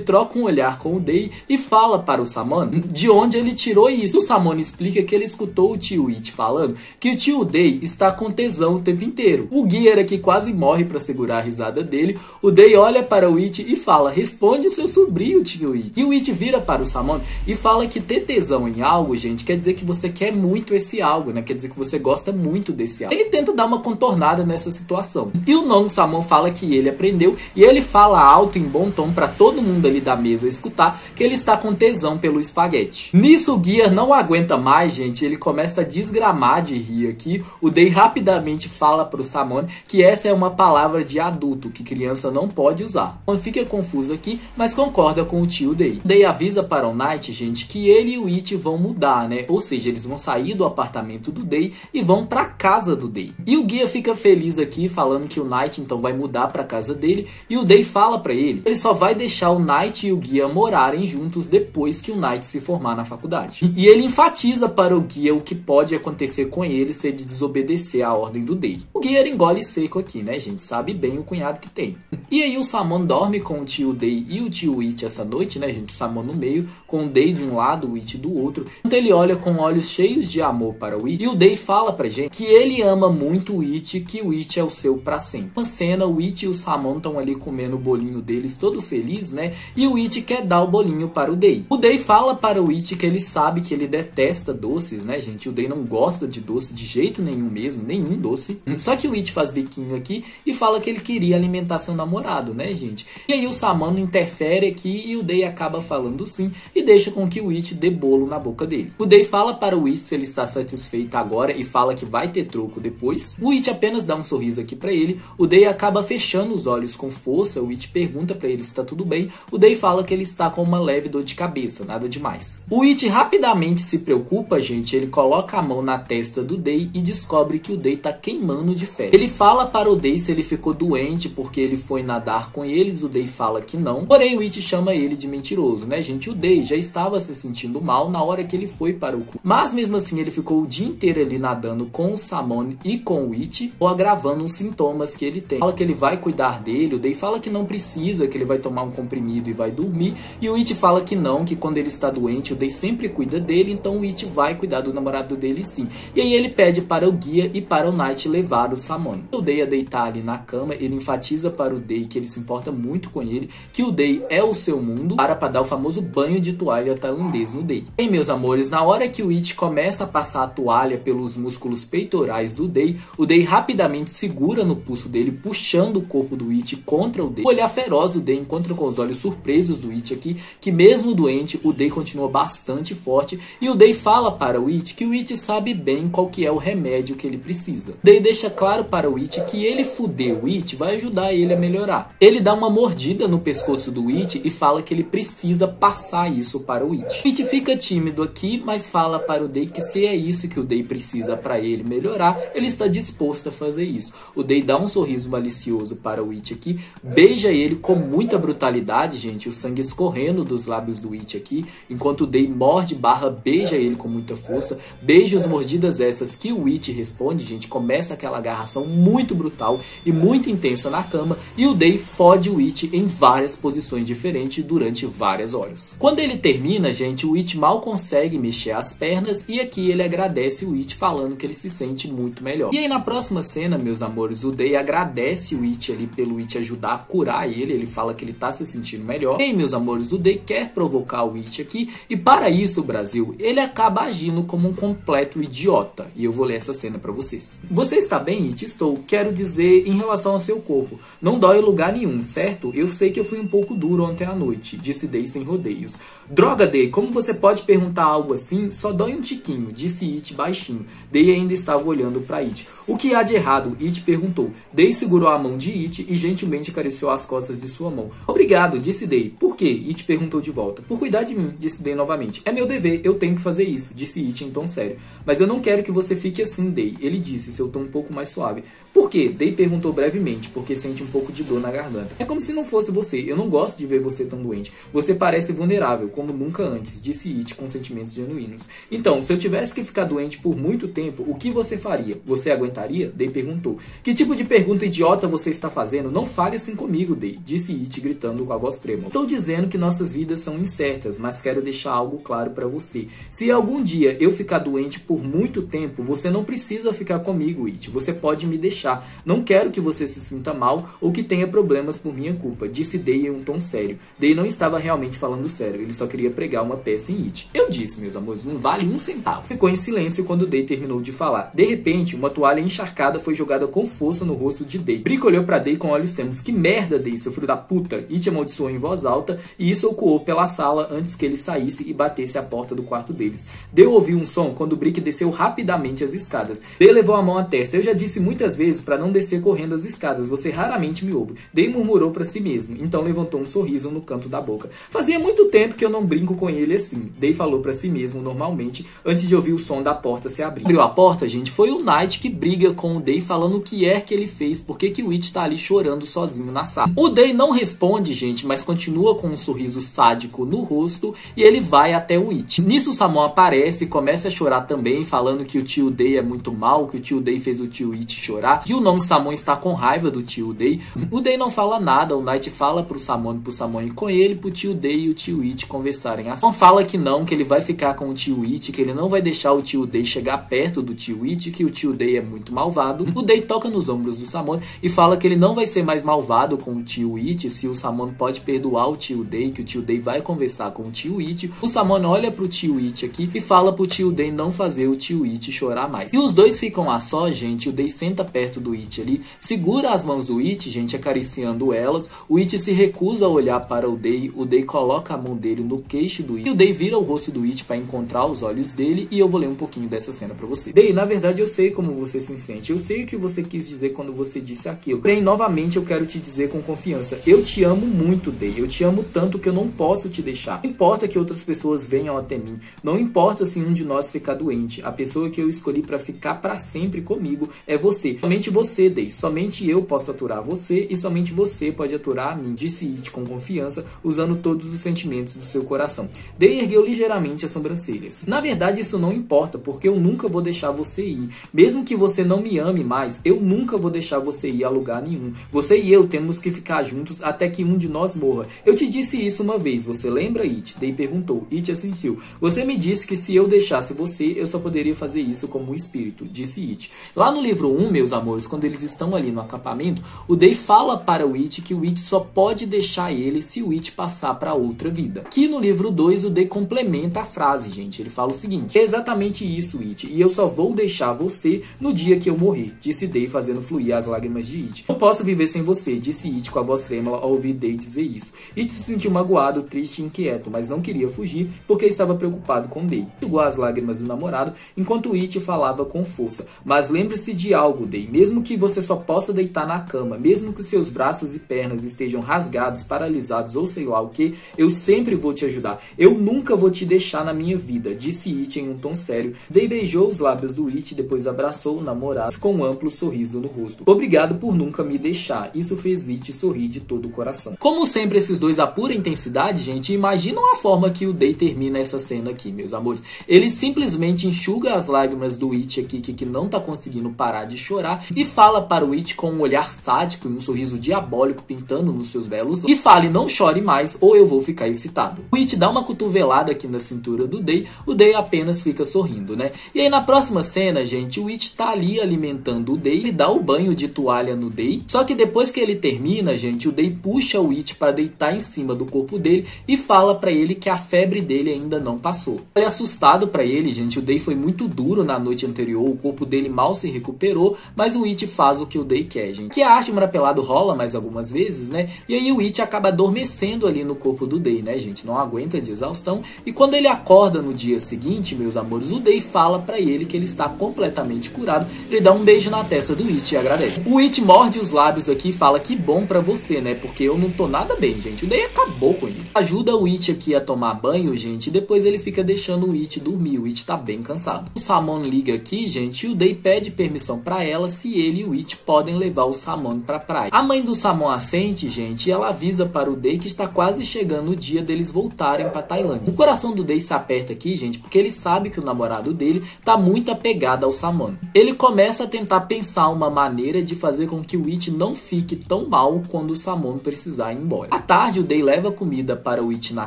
troca um olhar com o Day e fala para o Samon de onde ele tirou isso. O Samon explica que ele escutou o tio It falando que o tio Day está com tesão o tempo inteiro. O guia aqui quase morre para segurar a risada dele. O Day olha para o It e fala: responde o seu sobrinho, tio It. E o It vira para o Samon e fala que ter tesão em algo, gente, quer dizer que você quer muito esse algo, né? Quer dizer que você gosta muito desse algo. Ele tenta dar uma contornada nessa situação. E o nono Samon fala que ele aprendeu e ele fala alto em bom tom para todo mundo ali da mesa escutar que ele está com tesão pelo espaguete. Nisso o Gear não aguenta mais, gente. Ele começa a desgramar de rir aqui. O Day rapidamente fala pro Samon que essa é uma palavra de adulto, que criança não pode usar. Então fica confuso aqui, mas concorda com o tio Day. O Day avisa para o Night, gente, que ele e o It vão mudar, né? Ou seja, eles vão sair do apartamento do Day e vão pra casa do Day. E o Gear fica feliz aqui, falando que o Night então vai mudar pra casa dele. E o Day fala pra ele só vai deixar o Night e o Gear morarem juntos depois que o Night se formar na faculdade. E ele enfatiza para o Gear o que pode acontecer com ele se ele desobedecer a ordem do Day. O Gear engole seco aqui, né, gente? Sabe bem o cunhado que tem. E aí o Samon dorme com o tio Day e o tio It essa noite, né, gente? O Samon no meio, com o Day de um lado, o It do outro. Então ele olha com olhos cheios de amor para o It. E o Day fala pra gente que ele ama muito o It, que o It é o seu pra sempre. Uma cena, o It e o Samon estão ali comendo o bolinho deles, todo feliz, né? E o It quer dar o bolinho para o Day. O Day fala para o It que ele sabe que ele detesta doces, né, gente? O Day não gosta de doce de jeito nenhum mesmo, nenhum doce. Só que o It faz biquinho aqui e fala que ele queria alimentar seu namorado, né, né, gente? E aí o Samano interfere aqui e o Day acaba falando sim e deixa com que o It dê bolo na boca dele. O Day fala para o It se ele está satisfeito agora e fala que vai ter troco depois. O It apenas dá um sorriso aqui pra ele. O Day acaba fechando os olhos com força. O It pergunta pra ele se tá tudo bem. O Day fala que ele está com uma leve dor de cabeça, nada demais. O It rapidamente se preocupa, gente. Ele coloca a mão na testa do Day e descobre que o Day tá queimando de febre. Ele fala para o Day se ele ficou doente porque ele foi nadar com eles. O Day fala que não. Porém, o It chama ele de mentiroso, né, gente? O Day já estava se sentindo mal na hora que ele foi para o clube. Mas mesmo assim, ele ficou o dia inteiro ali nadando com o Samano e com o It, ou agravando os sintomas que ele tem. Fala que ele vai cuidar dele. O Day fala que não precisa, que ele vai tomar um comprimido e vai dormir. E o It fala que não, que quando ele está doente, o Day sempre cuida dele, então o It vai cuidar do namorado dele sim. E aí ele pede para o guia e para o Night levar o Samano. O Day a deitar ali na cama, ele enfatiza para o Day que ele se importa muito com ele, que o Day é o seu mundo, para dar o famoso banho de toalha tailandês no Day. E meus amores, na hora que o It começa a passar a toalha pelos músculos peitorais do Day, o Day rapidamente segura no pulso dele, puxando o corpo do It contra o Day. O olhar feroz do Day encontra com os olhos surpresos do It aqui, que mesmo doente, o Day continua bastante forte, e o Day fala para o It que o It sabe bem qual que é o remédio que ele precisa. O Day deixa claro para o It que ele fuder o It vai ajudar ele a melhorar. Ele dá uma mordida no pescoço do It e fala que ele precisa passar isso para o It. O It fica tímido aqui, mas fala para o Day que se é isso que o Day precisa para ele melhorar, ele está disposto a fazer isso. O Day dá um sorriso malicioso para o It aqui, beija ele com muita brutalidade, gente, o sangue escorrendo dos lábios do It aqui, enquanto o Day morde barra beija ele com muita força. Beijos, mordidas essas que o It responde, gente, começa aquela agarração muito brutal e muito intensa na cama, e o Day fode o It em várias posições diferentes durante várias horas. Quando ele termina, gente, o It mal consegue mexer as pernas, e aqui ele agradece o It falando que ele se sente muito melhor. E aí na próxima cena, meus amores, o Day agradece o It ali pelo It ajudar a curar ele fala que ele tá se sentindo melhor. E aí, meus amores, o Day quer provocar o It aqui, e para isso, Brasil, ele acaba agindo como um completo idiota. E eu vou ler essa cena pra vocês. Você está bem, It? Estou. Quero dizer, em relação ao seu corpo, não dói em lugar nenhum, certo? Eu sei que eu fui um pouco duro ontem à noite, disse Day sem rodeios. Droga, Day, como você pode perguntar algo assim? Só dói um tiquinho, disse It baixinho. Day ainda estava olhando para It. O que há de errado? It perguntou. Day segurou a mão de It e gentilmente acariciou as costas de sua mão. Obrigado, disse Day. Por quê? It perguntou de volta. Por cuidar de mim, disse Day novamente. É meu dever, eu tenho que fazer isso, disse It em tom sério. Mas eu não quero que você fique assim, Day, ele disse, seu tom um pouco mais suave. Por quê? Day perguntou brevemente, porque sente um pouco de dor na garganta. É como se não fosse você, eu não gosto de ver você tão doente. Você parece vulnerável, como nunca antes, disse It com sentimentos genuínos. Então, se eu tivesse que ficar doente por muito tempo, o que você faria? Você aguentaria? Day perguntou. Que tipo de pergunta idiota você está fazendo? Não fale assim comigo, Day, disse It gritando com a voz trêmula. Estou dizendo que nossas vidas são incertas, mas quero deixar algo claro para você. Se algum dia eu ficar doente por muito tempo, você não precisa ficar comigo, It. Você pode me deixar. Não quero que você se sinta mal ou que tenha problemas por minha culpa, disse Day em um tom sério. Day não estava realmente falando sério, ele só queria pregar uma peça em It. Eu disse, meus amores, não vale um centavo. Ficou em silêncio quando Day terminou de falar. De repente, uma toalha encharcada foi jogada com força no rosto de Day. Brick olhou pra Day com olhos têmulos. Que merda, Day, seu filho da puta! It amaldiçoou em voz alta e isso ecoou pela sala antes que ele saísse e batesse a porta do quarto deles. Day ouviu um som quando Brick desceu rapidamente as escadas. Day levou a mão à testa. Eu já disse muitas vezes para não descer correndo as escadas. Você raramente me ouve. Day murmurou para si mesmo. Então levantou um sorriso no canto da boca. Fazia muito tempo que eu não brinco com ele assim. Day falou para si mesmo normalmente antes de ouvir o som da porta se abrir. Abriu a porta, gente, foi o Night que briga com o Day falando o que é que ele fez, porque que o It tá ali chorando sozinho na sala. O Day não responde, gente, mas continua com um sorriso sádico no rosto e ele vai até o It. Nisso o Samon aparece e começa a chorar também, falando que o tio Day é muito mal, que o tio Day fez o tio It chorar, que o nome Samon está com raiva do tio Day. O Day não fala nada, o Night fala pro Samon ir com ele, pro tio Day e o tio It conversarem. A Samon fala que não, que ele vai ficar com o tio It, que ele não vai deixar o tio Day chegar perto do tio It, que o tio Day é muito malvado. O Day toca nos ombros do Samon e fala que ele não vai ser mais malvado com o tio It, se o Samon pode perdoar o tio Day, que o tio Day vai conversar com o tio It. O Samon olha pro tio It aqui e fala pro tio Day não fazer o tio It chorar mais. E os dois ficam a só, gente, o Day senta perto perto do It ali, segura as mãos do It, gente, acariciando elas. O It se recusa a olhar para o Day coloca a mão dele no queixo do It. E o Day vira o rosto do It para encontrar os olhos dele, e eu vou ler um pouquinho dessa cena para você. Day, na verdade eu sei como você se sente, eu sei o que você quis dizer quando você disse aquilo. Porém, novamente eu quero te dizer com confiança, eu te amo muito, Day, eu te amo tanto que eu não posso te deixar. Não importa que outras pessoas venham até mim, não importa se um de nós ficar doente, a pessoa que eu escolhi para ficar para sempre comigo é você. Somente você, Day, somente eu posso aturar você e somente você pode aturar a mim, disse It com confiança, usando todos os sentimentos do seu coração. Day ergueu ligeiramente as sobrancelhas. Na verdade isso não importa, porque eu nunca vou deixar você ir. Mesmo que você não me ame mais, eu nunca vou deixar você ir a lugar nenhum. Você e eu temos que ficar juntos até que um de nós morra. Eu te disse isso uma vez, você lembra, It? Day perguntou. It assentiu. Você me disse que se eu deixasse você, eu só poderia fazer isso como um espírito, disse It. Lá no livro 1, meus amores, quando eles estão ali no acampamento, o Day fala para o It que o It só pode deixar ele se o It passar para outra vida. Aqui no livro 2, o Day complementa a frase, gente. Ele fala o seguinte: é exatamente isso, It, e eu só vou deixar você no dia que eu morrer, disse Day, fazendo fluir as lágrimas de It. Não posso viver sem você, disse It com a voz trêmula ao ouvir Day dizer isso. It se sentiu magoado, triste e inquieto, mas não queria fugir porque estava preocupado com Day. Enxugou as lágrimas do namorado enquanto It falava com força. Mas lembre-se de algo, Day, mesmo que você só possa deitar na cama, mesmo que seus braços e pernas estejam rasgados, paralisados ou sei lá o que, eu sempre vou te ajudar. Eu nunca vou te deixar na minha vida, disse It em um tom sério. Day beijou os lábios do It e depois abraçou o namorado com um amplo sorriso no rosto. Obrigado por nunca me deixar. Isso fez It sorrir de todo o coração. Como sempre, esses dois a pura intensidade, gente, imaginam a forma que o Day termina essa cena aqui, meus amores. Ele simplesmente enxuga as lágrimas do It aqui, que não tá conseguindo parar de chorar, e fala para o It com um olhar sádico e um sorriso diabólico pintando nos seus belos, e fale: não chore mais ou eu vou ficar excitado. O It dá uma cotovelada aqui na cintura do Day, o Day apenas fica sorrindo, né? E aí na próxima cena, gente, o It tá ali alimentando o Day, ele dá o banho de toalha no Day, só que depois que ele termina, gente, o Day puxa o It para deitar em cima do corpo dele e fala para ele que a febre dele ainda não passou. Ele é assustado para ele, gente, o Day foi muito duro na noite anterior, o corpo dele mal se recuperou, mas o It faz o que o Day quer, gente. Que a arte marapelado rola mais algumas vezes, né? E aí o It acaba adormecendo ali no corpo do Day, né, gente? Não aguenta de exaustão. E quando ele acorda no dia seguinte, meus amores, o Day fala pra ele que ele está completamente curado. Ele dá um beijo na testa do It e agradece. O It morde os lábios aqui e fala: que bom pra você, né? Porque eu não tô nada bem, gente. O Day acabou com ele. Ajuda o It aqui a tomar banho, gente, e depois ele fica deixando o It dormir. O It tá bem cansado. O Samon liga aqui, gente, e o Day pede permissão pra ela se ele e o It podem levar o Samon pra praia. A mãe do Samon assente, gente, e ela avisa para o Day que está quase chegando o dia deles voltarem pra Tailândia. O coração do Day se aperta aqui, gente, porque ele sabe que o namorado dele tá muito apegado ao Samon. Ele começa a tentar pensar uma maneira de fazer com que o It não fique tão mal quando o Samon precisar ir embora. À tarde, o Day leva comida para o It na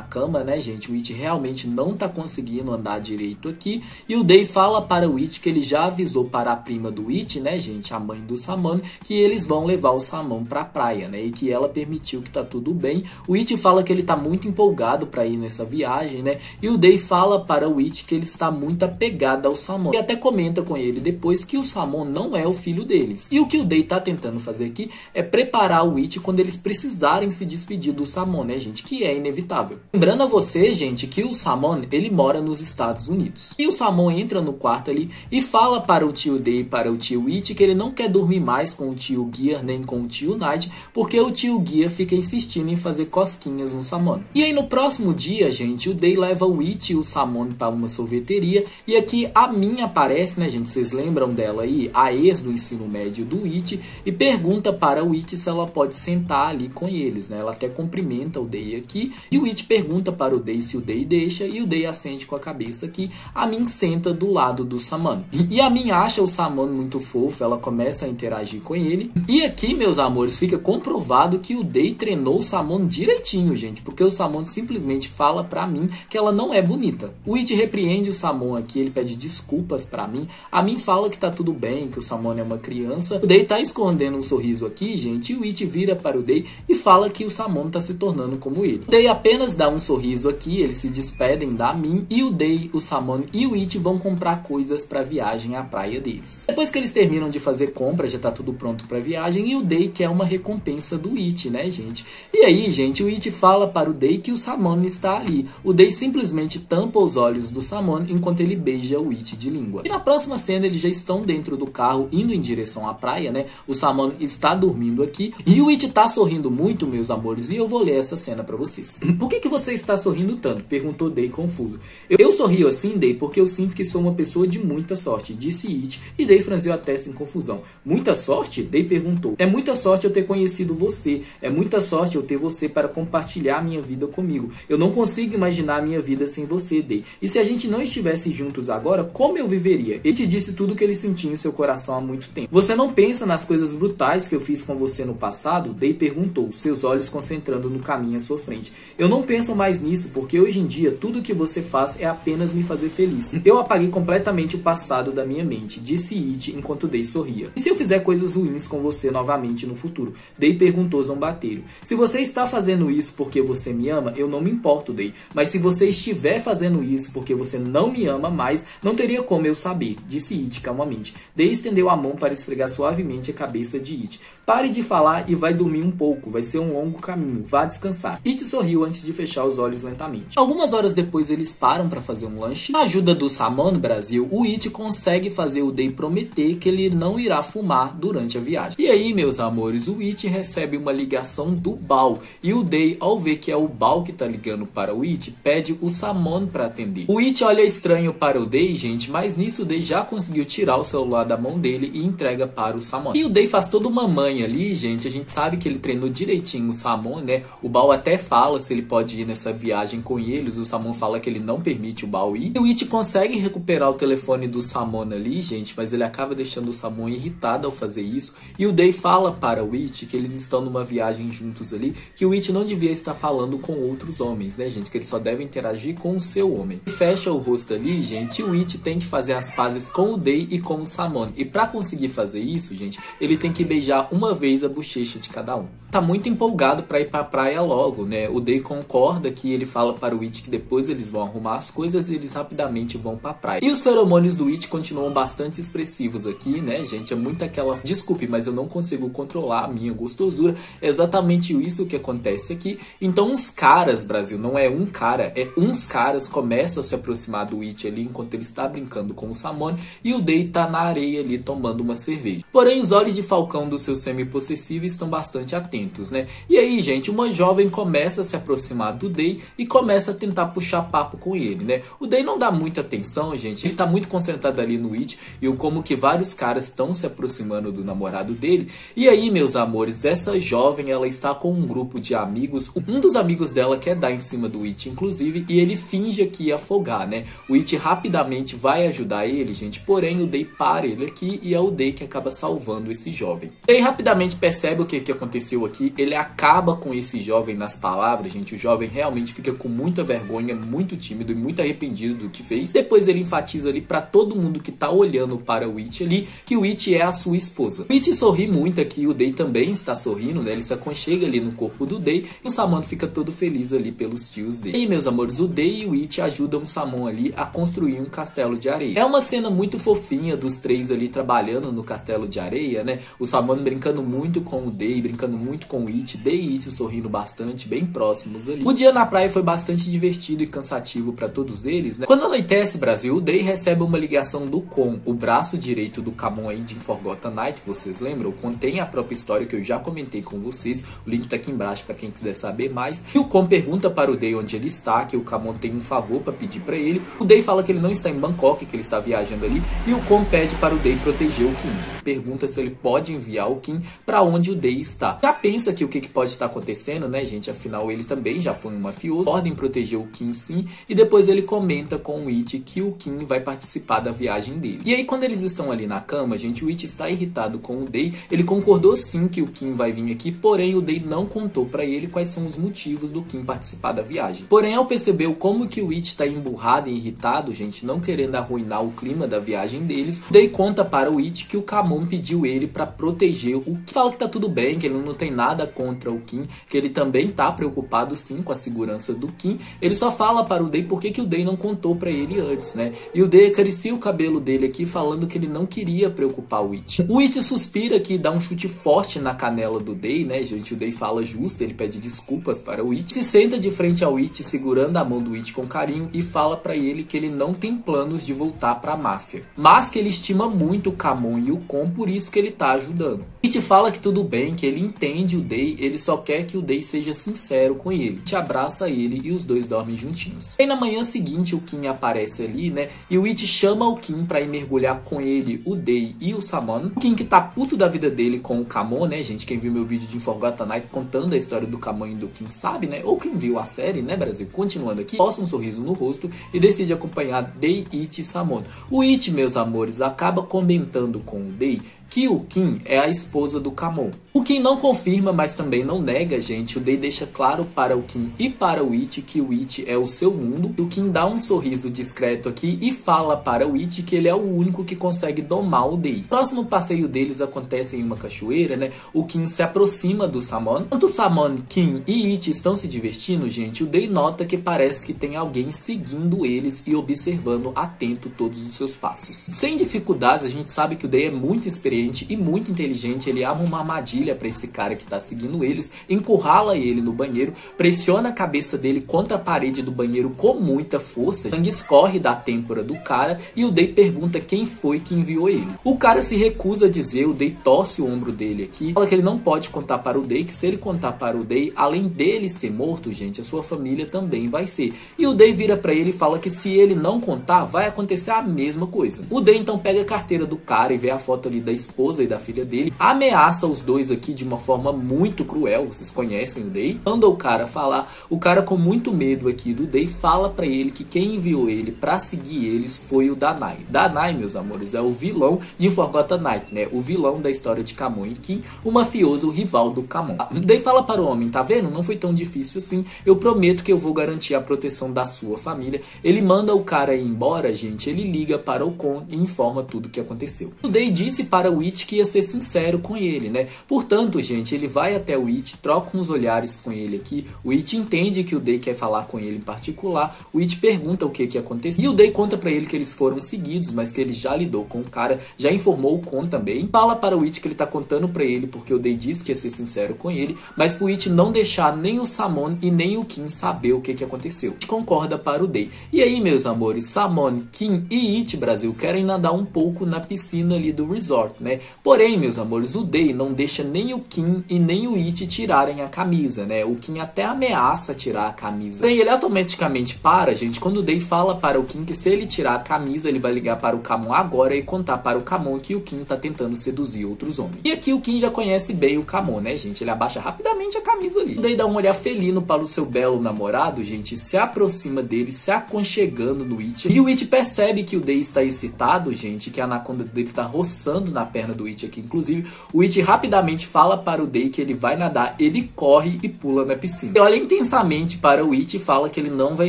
cama, né, gente? O It realmente não tá conseguindo andar direito aqui, e o Day fala para o It que ele já avisou para a prima do It, né, gente, a mãe do Samon, que eles vão levar o Samon pra praia, né, e que ela permitiu que tá tudo bem. O It fala que ele tá muito empolgado para ir nessa viagem, né, e o Day fala para o It que ele está muito apegado ao Samon, e até comenta com ele depois que o Samon não é o filho deles. E o que o Day tá tentando fazer aqui é preparar o It quando eles precisarem se despedir do Samon, né, gente, que é inevitável. Lembrando a você, gente, que o Samon, ele mora nos Estados Unidos. E o Samon entra no quarto ali e fala para o tio Day e para o tio It que ele não quer dormir mais com o tio Gear nem com o tio Night, porque o tio Gear fica insistindo em fazer cosquinhas no Samon. E aí no próximo dia, gente, o Day leva o It e o Samon para uma sorveteria, e aqui a Min aparece, né, gente, vocês lembram dela aí, a ex do ensino médio do It, e pergunta para o It se ela pode sentar ali com eles, né, ela até cumprimenta o Day aqui, e o It pergunta para o Day se o Day deixa, e o Day assente com a cabeça aqui. A Min senta do lado do Samon. E a Min acha o Samon muito fofo, ela começa a interagir com ele. E aqui, meus amores, fica comprovado que o Day treinou o Samon direitinho, gente, porque o Samon simplesmente fala pra Min que ela não é bonita. O It repreende o Samon aqui, ele pede desculpas pra Min. A Min fala que tá tudo bem, que o Samon é uma criança. O Day tá escondendo um sorriso aqui, gente, e o It vira para o Day e fala que o Samon tá se tornando como ele. O Day apenas dá um sorriso aqui, eles se despedem da Min, e o Day, o Samon e o It vão comprar coisas pra viagem à praia deles. Depois que eles terminam de fazer fazer compra, já tá tudo pronto pra viagem, e o Day quer uma recompensa do It, né, gente? E aí, gente, o It fala para o Day que o Samon está ali. O Day simplesmente tampa os olhos do Samon enquanto ele beija o It de língua. E na próxima cena eles já estão dentro do carro indo em direção à praia, né? O Samon está dormindo aqui e o It tá sorrindo muito, meus amores, e eu vou ler essa cena pra vocês. Por que você está sorrindo tanto? Perguntou Day confuso. Eu sorrio assim, Day, porque eu sinto que sou uma pessoa de muita sorte, disse It, e Day franziu a testa em confusão. Muita sorte? Day perguntou. É muita sorte eu ter conhecido você, é muita sorte eu ter você para compartilhar minha vida comigo. Eu não consigo imaginar a minha vida sem você, Day. E se a gente não estivesse juntos agora, como eu viveria? Ele te disse tudo o que ele sentia em seu coração há muito tempo. Você não pensa nas coisas brutais que eu fiz com você no passado? Day perguntou, seus olhos concentrando no caminho à sua frente. Eu não penso mais nisso, porque hoje em dia tudo que você faz é apenas me fazer feliz. Eu apaguei completamente o passado da minha mente, disse It enquanto Day sorria. E se eu fizer coisas ruins com você novamente no futuro? Day perguntou zombateiro. Se você está fazendo isso porque você me ama, eu não me importo, Day. Mas se você estiver fazendo isso porque você não me ama mais, não teria como eu saber, disse It calmamente. Day estendeu a mão para esfregar suavemente a cabeça de It. Pare de falar e vai dormir um pouco, vai ser um longo caminho, vá descansar. It sorriu antes de fechar os olhos lentamente. Algumas horas depois eles param para fazer um lanche. Com a ajuda do Samon Brasil, o It consegue fazer o Day prometer que ele não irá fumar durante a viagem. E aí, meus amores, o It recebe uma ligação do Bao. E o Day, ao ver que é o Bao que tá ligando para o It, pede o Samon para atender. O It olha estranho para o Day, gente, mas nisso o Day já conseguiu tirar o celular da mão dele e entrega para o Samon. E o Day faz toda uma manha ali, gente. A gente sabe que ele treinou direitinho o Samon, né? O Bao até fala se ele pode ir nessa viagem com eles. O Samon fala que ele não permite o Bao ir. E o It consegue recuperar o telefone do Samon ali, gente, mas ele acaba deixando o Samon irritado ao fazer isso. E o Day fala para o It que eles estão numa viagem juntos ali, que o It não devia estar falando com outros homens, né, gente? Que ele só deve interagir com o seu homem. E fecha o rosto ali, gente, e o It tem que fazer as pazes com o Day e com o Samon. E pra conseguir fazer isso, gente, ele tem que beijar uma vez a bochecha de cada um. Tá muito empolgado pra ir pra praia logo, né? O Day concorda, que ele fala para o It que depois eles vão arrumar as coisas e eles rapidamente vão pra praia. E os feromônios do It continuam bastante expressivos aqui, né, gente? É muito aquela... Desculpe, mas eu não consigo controlar a minha gostosura. É exatamente isso que acontece aqui. Então uns caras, Brasil, não é um cara, é uns caras começam a se aproximar do It ali enquanto ele está brincando com o Samon, e o Day tá na areia ali tomando uma cerveja. Porém, os olhos de falcão do seu semi-possessivo estão bastante atentos, né? E aí, gente, uma jovem começa a se aproximar do Day e começa a tentar puxar papo com ele, né? O Day não dá muita atenção, gente. Ele tá muito concentrado ali no It e como que vários caras estão se aproximando do namorado dele. E aí, meus amores, essa jovem, ela está com um grupo de amigos. Um dos amigos dela quer dar em cima do It, inclusive, e ele finge que ia afogar, né? O It rapidamente vai ajudar ele, gente, porém o Day para ele aqui e é o Day que acaba salvando esse jovem. Day rapidamente percebe o que aconteceu aqui, ele acaba com esse jovem nas palavras, gente. O jovem realmente fica com muita vergonha, muito tímido e muito arrependido do que fez. Depois ele enfatiza ali pra todo mundo que tá olhando para o It ali, que o It é a sua esposa. O It sorri muito aqui, o Day também está sorrindo, né? Ele se aconchega ali no corpo do Day e o Samon fica todo feliz ali pelos tios dele. E aí, meus amores, o Day e o It ajudam o Samon ali a construir um castelo de areia. É uma cena muito fofinha dos três ali trabalhando no castelo de areia, né? O Samon brincando muito com o Day, brincando muito com o It, Day e It sorrindo bastante, bem próximos ali. O dia na praia foi bastante divertido e cansativo para todos eles, né? Quando anoitece, Brasil, o Day recebe uma ligação do Kon, o braço direito do Kamon aí de Forgotten Night, vocês lembram? O Kon tem a própria história que eu já comentei com vocês, o link tá aqui embaixo para quem quiser saber mais. E o Kon pergunta para o Day onde ele está, que o Kamon tem um favor para pedir para ele. O Day fala que ele não está em Bangkok, que ele está viajando ali, e o Kon pede para o Day proteger o Kim. Pergunta se ele pode enviar o Kim para onde o Day está. Já pensa que o que pode estar acontecendo, né, gente? Afinal, ele também já foi um mafioso. Podem proteger o Kim, sim. E depois ele comenta com o It que o Kim vai participar da viagem dele. E aí, quando eles estão ali na cama, gente, o It está irritado com o Day. Ele concordou sim que o Kim vai vir aqui, porém o Day não contou para ele quais são os motivos do Kim participar da viagem. Porém, ao perceber como que o It está emburrado e irritado, gente, não querendo arruinar o clima da viagem deles, o Day conta para o It que o Kamon pediu ele para proteger o Kim. Fala que tá tudo bem, que ele não tem nada contra o Kim, que ele também tá preocupado sim com a segurança do Kim. Ele só fala para o Day porque que o Day não contou para ele antes, né? E o Day acaricia o cabelo dele aqui, falando que ele não queria preocupar culpar o It. O It suspira aqui, dá um chute forte na canela do Day, né, gente? O Day fala justo, ele pede desculpas para o It. Se senta de frente ao It, segurando a mão do It com carinho e fala para ele que ele não tem planos de voltar para a máfia, mas que ele estima muito o Kamon e o Kon, por isso que ele tá ajudando. O It fala que tudo bem, que ele entende o Day, ele só quer que o Day seja sincero com ele. It abraça ele e os dois dormem juntinhos. E na manhã seguinte o Kim aparece ali, né, e o It chama o Kim pra ir mergulhar com ele, o Day e o Samon. O Kim que tá puto da vida dele com o Kamon, né, gente, quem viu meu vídeo de Forgotten Night contando a história do Kamon e do Kim sabe, né, ou quem viu a série, né, Brasil, continuando aqui, posta um sorriso no rosto e decide acompanhar Day, It e Samon. O It, meus amores, acaba comentando com o Day que o Kim é a esposa do Kamon. O Kim não confirma, mas também não nega, gente. O Day deixa claro para o Kim e para o It que o It é o seu mundo. O Kim dá um sorriso discreto aqui e fala para o It que ele é o único que consegue domar o Day. O próximo passeio deles acontece em uma cachoeira, né? O Kim se aproxima do Samon. Enquanto o Samon, Kim e It estão se divertindo, gente, o Day nota que parece que tem alguém seguindo eles e observando atento todos os seus passos. Sem dificuldades, a gente sabe que o Day é muito experiente e muito inteligente. Ele arma uma armadilha para esse cara que tá seguindo eles, encurrala ele no banheiro, pressiona a cabeça dele contra a parede do banheiro com muita força, sangue escorre da têmpora do cara e o Day pergunta quem foi que enviou ele. O cara se recusa a dizer, o Day torce o ombro dele aqui, fala que ele não pode contar para o Day, que se ele contar para o Day, além dele ser morto, gente, a sua família também vai ser. E o Day vira para ele e fala que se ele não contar, vai acontecer a mesma coisa. O Day então pega a carteira do cara e vê a foto ali da esposa e da filha dele, ameaça os dois aqui de uma forma muito cruel, vocês conhecem o Day, manda o cara falar. O cara, com muito medo aqui do Day, fala pra ele que quem enviou ele pra seguir eles foi o Danai. Danai, meus amores, é o vilão de Forgotten Night, né, o vilão da história de Kamon e Kim, o mafioso rival do Kamon. O Day fala para o homem, tá vendo, não foi tão difícil assim, eu prometo que eu vou garantir a proteção da sua família. Ele manda o cara ir embora, gente, ele liga para o Kon e informa tudo o que aconteceu. O Day disse para o It que ia ser sincero com ele, né? Portanto, gente, ele vai até o It, troca uns olhares com ele aqui. O It entende que o Day quer falar com ele em particular. O It pergunta o que aconteceu. E o Day conta pra ele que eles foram seguidos, mas que ele já lidou com o cara, já informou o Kon também. Fala para o It que ele tá contando pra ele porque o Day disse que ia ser sincero com ele, mas pro It não deixar nem o Samon e nem o Kim saber o que aconteceu. O It concorda para o Day. E aí, meus amores, Samon, Kim e It, Brasil, querem nadar um pouco na piscina ali do resort, né? Porém, meus amores, o Day não deixa nem o Kim e nem o It tirarem a camisa, né? O Kim até ameaça tirar a camisa. Porém, ele automaticamente para, gente, quando o Day fala para o Kim que se ele tirar a camisa, ele vai ligar para o Kamon agora e contar para o Kamon que o Kim tá tentando seduzir outros homens. E aqui o Kim já conhece bem o Kamon, né, gente? Ele abaixa rapidamente a camisa ali. O Day dá um olhar felino para o seu belo namorado, gente, se aproxima dele, se aconchegando no It. E o It percebe que o Day está excitado, gente, que a anaconda dele tá roçando na perna do It aqui, inclusive. O It rapidamente fala para o Day que ele vai nadar, ele corre e pula na piscina. E olha intensamente para o It e fala que ele não vai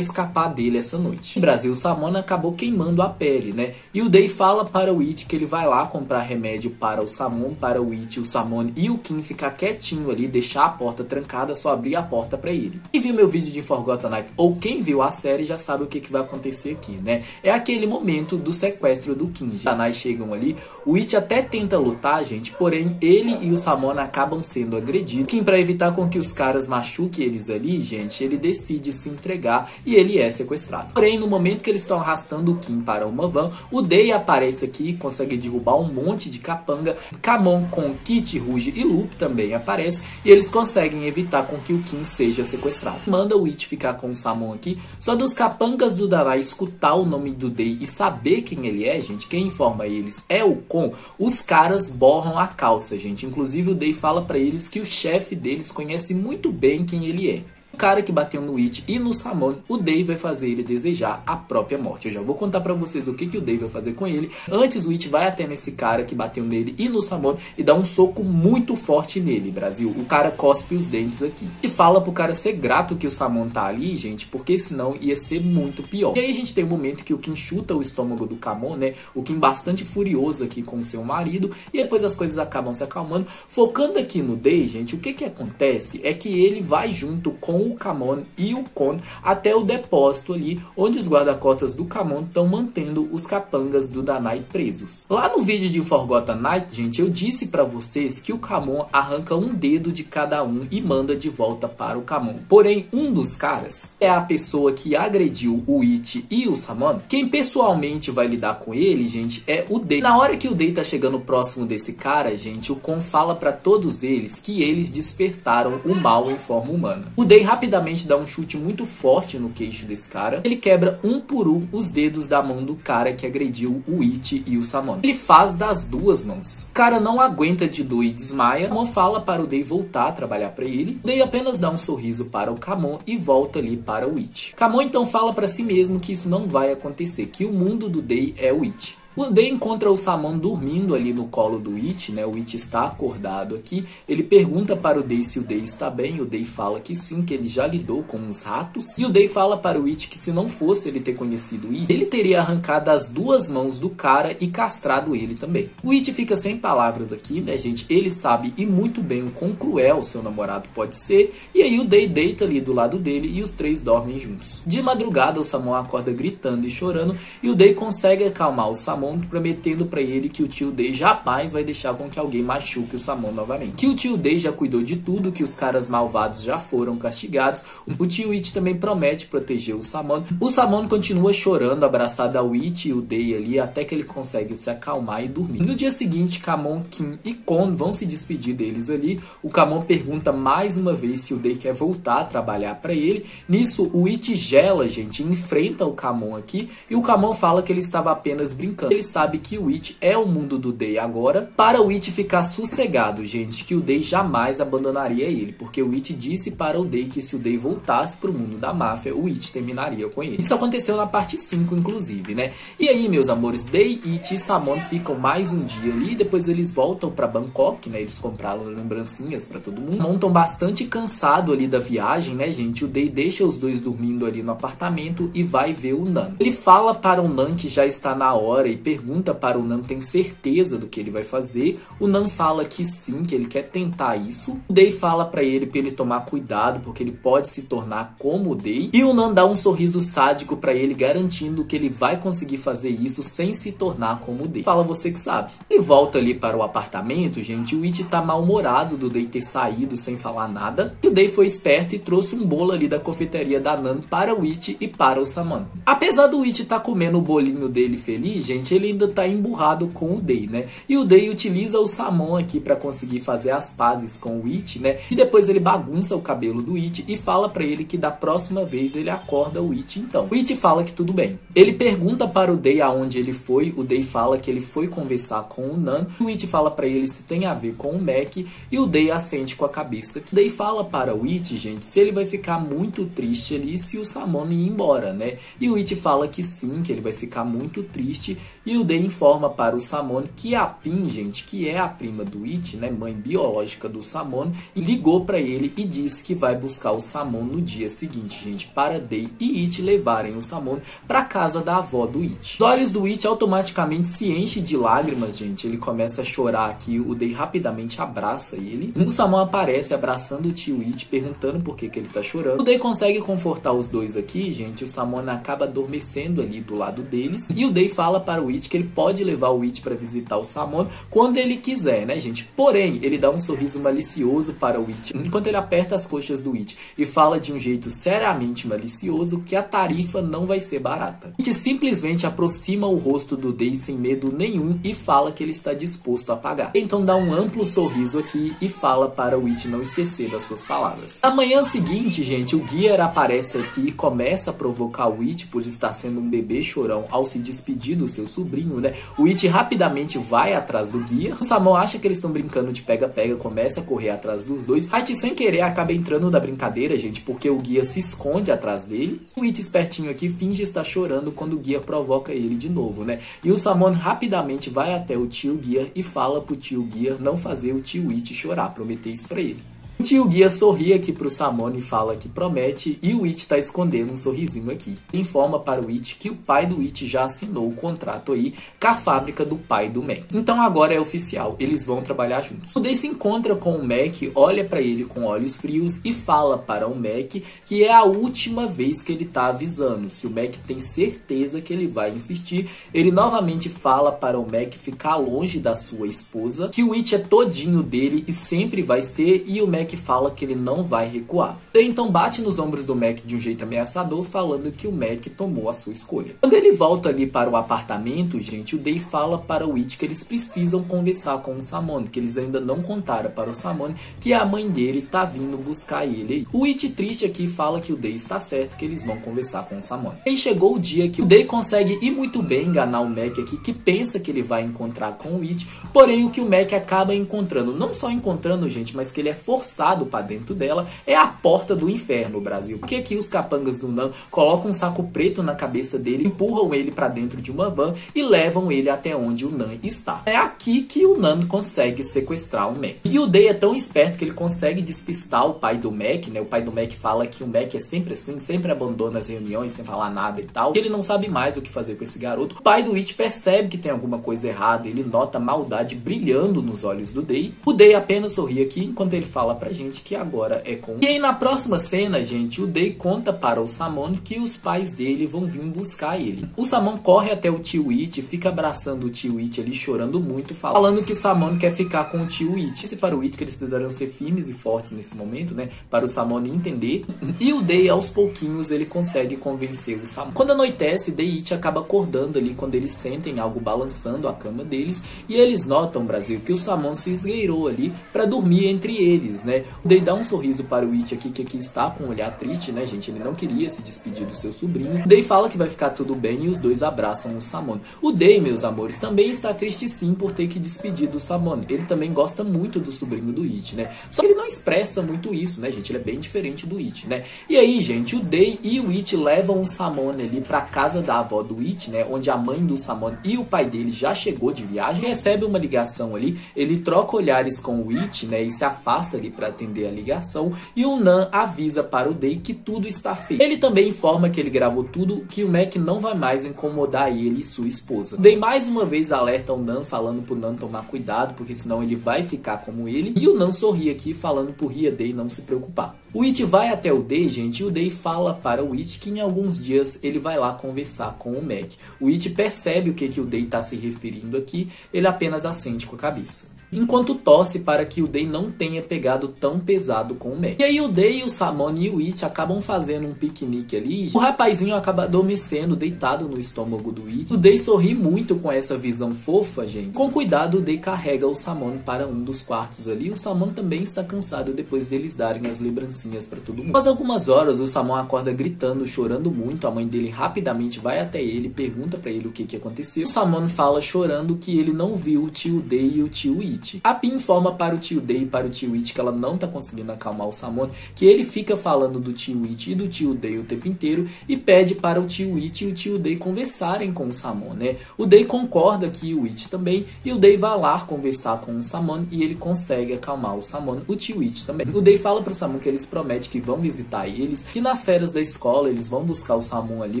escapar dele essa noite. No Brasil, o Samon acabou queimando a pele, né? E o Day fala para o It que ele vai lá comprar remédio para o Samon, para o It, o Samon e o Kim ficar quietinho ali, deixar a porta trancada, só abrir a porta para ele. Quem viu meu vídeo de Forgotten Night ou quem viu a série já sabe o que vai acontecer aqui, né? É aquele momento do sequestro do Kim. Os Danai chegam ali, o It até tenta lutar, gente, porém ele e o Samon acabam sendo agredidos. Kim, para evitar com que os caras machuquem eles ali, gente, ele decide se entregar e ele é sequestrado. Porém, no momento que eles estão arrastando o Kim para uma van, o Day aparece aqui e consegue derrubar um monte de capanga. Kamon, com Kit, Rouge e Loop também aparece e eles conseguem evitar com que o Kim seja sequestrado. Manda o It ficar com o Samon aqui. Só dos capangas do Danai escutar o nome do Day e saber quem ele é, gente, quem informa eles é o Kon, os caras borram a calça, gente. Inclusive o Day fala pra eles que o chefe deles conhece muito bem quem ele é. O cara que bateu no It e no Samon, o Day vai fazer ele desejar a própria morte. Eu já vou contar pra vocês o que o Day vai fazer com ele. Antes, o It vai até nesse cara que bateu nele e no Samon e dá um soco muito forte nele, Brasil. O cara cospe os dentes aqui. E fala pro cara ser grato que o Samon tá ali, gente, porque senão ia ser muito pior. E aí a gente tem um momento que o Kim chuta o estômago do Kamon, né? O Kim bastante furioso aqui com o seu marido. E depois as coisas acabam se acalmando. Focando aqui no Day, gente, o que acontece é que ele vai junto com com o Kamon e o Kon até o depósito ali, onde os guarda-costas do Kamon estão mantendo os capangas do Danai presos. Lá no vídeo de Forgotten Night, gente, eu disse pra vocês que o Kamon arranca um dedo de cada um e manda de volta para o Kamon. Porém, um dos caras é a pessoa que agrediu o Ichi e o Samon. Quem pessoalmente vai lidar com ele, gente, é o Dei. Na hora que o Dei tá chegando próximo desse cara, gente, o Kon fala pra todos eles que eles despertaram o mal em forma humana. O Dei rapidamente dá um chute muito forte no queixo desse cara. Ele quebra um por um os dedos da mão do cara que agrediu o Ichi e o Samon. Ele faz das duas mãos. O cara não aguenta de dor e desmaia. Kamon fala para o Dei voltar a trabalhar para ele. O Dei apenas dá um sorriso para o Kamon e volta ali para o Ichi. Kamon então fala para si mesmo que isso não vai acontecer, que o mundo do Dei é o Ichi. O Dei encontra o Samon dormindo ali no colo do Ichi, né? O Ichi está acordado aqui. Ele pergunta para o Dei se o Dei está bem. O Dei fala que sim, que ele já lidou com uns ratos. E o Dei fala para o Ichi que se não fosse ele ter conhecido o Ichi, ele teria arrancado as duas mãos do cara e castrado ele também. O Ichi fica sem palavras aqui, né, gente? Ele sabe e muito bem o quão cruel seu namorado pode ser. E aí o Dei deita ali do lado dele e os três dormem juntos. De madrugada, o Samon acorda gritando e chorando. E o Dei consegue acalmar o Samon, prometendo pra ele que o tio Dei jamais vai deixar com que alguém machuque o Samon novamente. Que o tio Dei já cuidou de tudo, que os caras malvados já foram castigados. O tio Ichi também promete proteger o Samon. O Samon continua chorando, abraçado ao Ichi e o Dei ali, até que ele consegue se acalmar e dormir. No dia seguinte, Kamon, Kim e Kon vão se despedir deles ali. O Kamon pergunta mais uma vez se o Dei quer voltar a trabalhar pra ele. Nisso, o Ichi gela, gente, enfrenta o Kamon aqui. E o Kamon fala que ele estava apenas brincando. Ele sabe que o Ichi é o mundo do Dei agora, para o Ichi ficar sossegado, gente, que o Dei jamais abandonaria ele, porque o Ichi disse para o Dei que se o Dei voltasse pro mundo da máfia, o Ichi terminaria com ele. Isso aconteceu na parte 5, inclusive, né? E aí, meus amores, Dei, Ichi e Samon ficam mais um dia ali, depois eles voltam pra Bangkok, né? Eles compraram lembrancinhas pra todo mundo. Montam bastante cansado ali da viagem, né, gente? O Dei deixa os dois dormindo ali no apartamento e vai ver o Nan. Ele fala para o Nan que já está na hora e pergunta para o Nan tem certeza do que ele vai fazer. O Nan fala que sim, que ele quer tentar isso. O Dei fala para ele tomar cuidado, porque ele pode se tornar como o Dei. E o Nan dá um sorriso sádico para ele, garantindo que ele vai conseguir fazer isso sem se tornar como o Dei. Fala você que sabe. Ele volta ali para o apartamento, gente. O Ichi tá mal-humorado do Dei ter saído sem falar nada. E o Dei foi esperto e trouxe um bolo ali da confeitaria da Nan para o Ichi e para o Samon. Apesar do Ichi tá comendo o bolinho dele feliz, gente, ele ainda tá emburrado com o Dei, né? E o Dei utiliza o Samon aqui pra conseguir fazer as pazes com o Ichi, né? E depois ele bagunça o cabelo do Ichi e fala pra ele que da próxima vez ele acorda o Ichi então. O Ichi fala que tudo bem. Ele pergunta para o Dei aonde ele foi. O Dei fala que ele foi conversar com o Nan. O Ichi fala pra ele se tem a ver com o Mac e o Dei assente com a cabeça. O Dei fala para o Ichi, gente, se ele vai ficar muito triste ali se o Samon ir embora, né? E o Ichi fala que sim, que ele vai ficar muito triste. E o Dei informa para o Samon que a Pin, gente, que é a prima do Ichi, né, mãe biológica do Samon, ligou para ele e disse que vai buscar o Samon no dia seguinte, gente, para Dei e Ichi levarem o Samon para casa da avó do Ichi. Os olhos do Ichi automaticamente se enchem de lágrimas, gente. Ele começa a chorar aqui. O Dei rapidamente abraça ele. O Samon aparece abraçando o tio Ichi, perguntando por que ele tá chorando. O Dei consegue confortar os dois aqui, gente. O Samon acaba adormecendo ali do lado deles. E o Dei fala para o Ichi que ele pode levar o Ichi para visitar o Samon quando ele quiser, né, gente? Porém, ele dá um sorriso malicioso para o Ichi, enquanto ele aperta as coxas do Ichi e fala de um jeito seriamente malicioso que a tarifa não vai ser barata. O Ichi simplesmente aproxima o rosto do Dei sem medo nenhum e fala que ele está disposto a pagar. Então dá um amplo sorriso aqui e fala para o Ichi não esquecer das suas palavras. Na manhã seguinte, gente, o Gear aparece aqui e começa a provocar o Ichi por estar sendo um bebê chorão ao se despedir do seu sobrinho, né? O Ichi rapidamente vai atrás do Gear. O Samon acha que eles estão brincando de pega-pega, começa a correr atrás dos dois. A Ichi sem querer acaba entrando na brincadeira, gente, porque o Gear se esconde atrás dele. O Ichi espertinho aqui finge estar chorando quando o Gear provoca ele de novo, né? E o Samon rapidamente vai até o tio Gear e fala pro tio Gear não fazer o tio Ichi chorar, prometer isso pra ele. O tio Guia sorri aqui pro Samon e fala que promete, e o It tá escondendo um sorrisinho aqui. Informa para o It que o pai do It já assinou o contrato aí com a fábrica do pai do Mac. Então agora é oficial, eles vão trabalhar juntos. O Day se encontra com o Mac, olha para ele com olhos frios e fala para o Mac que é a última vez que ele tá avisando. Se o Mac tem certeza que ele vai insistir, ele novamente fala para o Mac ficar longe da sua esposa, que o It é todinho dele e sempre vai ser, e o Mac fala que ele não vai recuar. Então bate nos ombros do Mac de um jeito ameaçador, falando que o Mac tomou a sua escolha. Quando ele volta ali para o apartamento, gente, o Day fala para o It que eles precisam conversar com o Samon, que eles ainda não contaram para o Samon que a mãe dele tá vindo buscar ele aí. O It triste aqui fala que o Day está certo, que eles vão conversar com o Samon. E chegou o dia que o Day consegue ir muito bem enganar o Mac aqui, que pensa que ele vai encontrar com o It, porém o que o Mac acaba encontrando, não só encontrando, gente, mas que ele é forçado para dentro dela, é a porta do inferno, Brasil. Porque aqui os capangas do Nan colocam um saco preto na cabeça dele, empurram ele para dentro de uma van e levam ele até onde o Nan está. É aqui que o Nan consegue sequestrar o Mac. E o Day é tão esperto que ele consegue despistar o pai do Mac, né? O pai do Mac fala que o Mac é sempre assim, sempre abandona as reuniões sem falar nada e tal. Ele não sabe mais o que fazer com esse garoto. O pai do It percebe que tem alguma coisa errada, ele nota a maldade brilhando nos olhos do Day. O Day apenas sorri aqui enquanto ele fala pra gente que agora é com... E aí na próxima cena, gente, o Day conta para o Samon que os pais dele vão vir buscar ele. O Samon corre até o tio It, fica abraçando o tio It ali, chorando muito, falando que o Samon quer ficar com o tio It. Disse para o It que eles precisariam ser firmes e fortes nesse momento, né, para o Samon entender. E o Day, aos pouquinhos, ele consegue convencer o Samon. Quando anoitece, Day e It acaba acordando ali quando eles sentem algo balançando a cama deles, e eles notam, Brasil, que o Samon se esgueirou ali para dormir entre eles, né. O Day dá um sorriso para o It aqui, que aqui está com um olhar triste, né, gente, ele não queria se despedir do seu sobrinho. O Day fala que vai ficar tudo bem e os dois abraçam o Samon. O Day, meus amores, também está triste sim por ter que despedir do Samon. Ele também gosta muito do sobrinho do It, né, só que ele não expressa muito isso, né, gente, ele é bem diferente do It, né. E aí, gente, o Day e o It levam o Samon ali pra casa da avó do It, né, onde a mãe do Samon e o pai dele já chegou de viagem, recebe uma ligação ali, ele troca olhares com o It, né, e se afasta ali pra atender a ligação, e o Nan avisa para o Day que tudo está feito. Ele também informa que ele gravou tudo, que o Mac não vai mais incomodar ele e sua esposa. O Day mais uma vez alerta o Nan, falando pro Nan tomar cuidado, porque senão ele vai ficar como ele, e o Nan sorri aqui, falando pro Ria Day não se preocupar. O It vai até o Day, gente, e o Day fala para o It que em alguns dias ele vai lá conversar com o Mac. O It percebe o que o Day está se referindo aqui, ele apenas assente com a cabeça. Enquanto torce para que o Day não tenha pegado tão pesado com o Mac. E aí o Day, o Samon e o It acabam fazendo um piquenique ali. O rapazinho acaba adormecendo, deitado no estômago do It. O Day sorri muito com essa visão fofa, gente. Com cuidado, o Day carrega o Samon para um dos quartos ali. O Samon também está cansado depois deles darem as lembrancinhas para todo mundo. Após algumas horas, o Samon acorda gritando, chorando muito. A mãe dele rapidamente vai até ele, pergunta para ele o que aconteceu. O Samon fala chorando que ele não viu o tio Day e o tio It. A Pin informa para o tio Day e para o tio It que ela não tá conseguindo acalmar o Samon, que ele fica falando do tio It e do tio Day o tempo inteiro, e pede para o tio It e o tio Day conversarem com o Samon, né? O Day concorda que o It também, e o Day vai lá conversar com o Samon e ele consegue acalmar o Samon, o tio It também. O Day fala pro Samon que eles prometem que vão visitar eles, que nas férias da escola eles vão buscar o Samon ali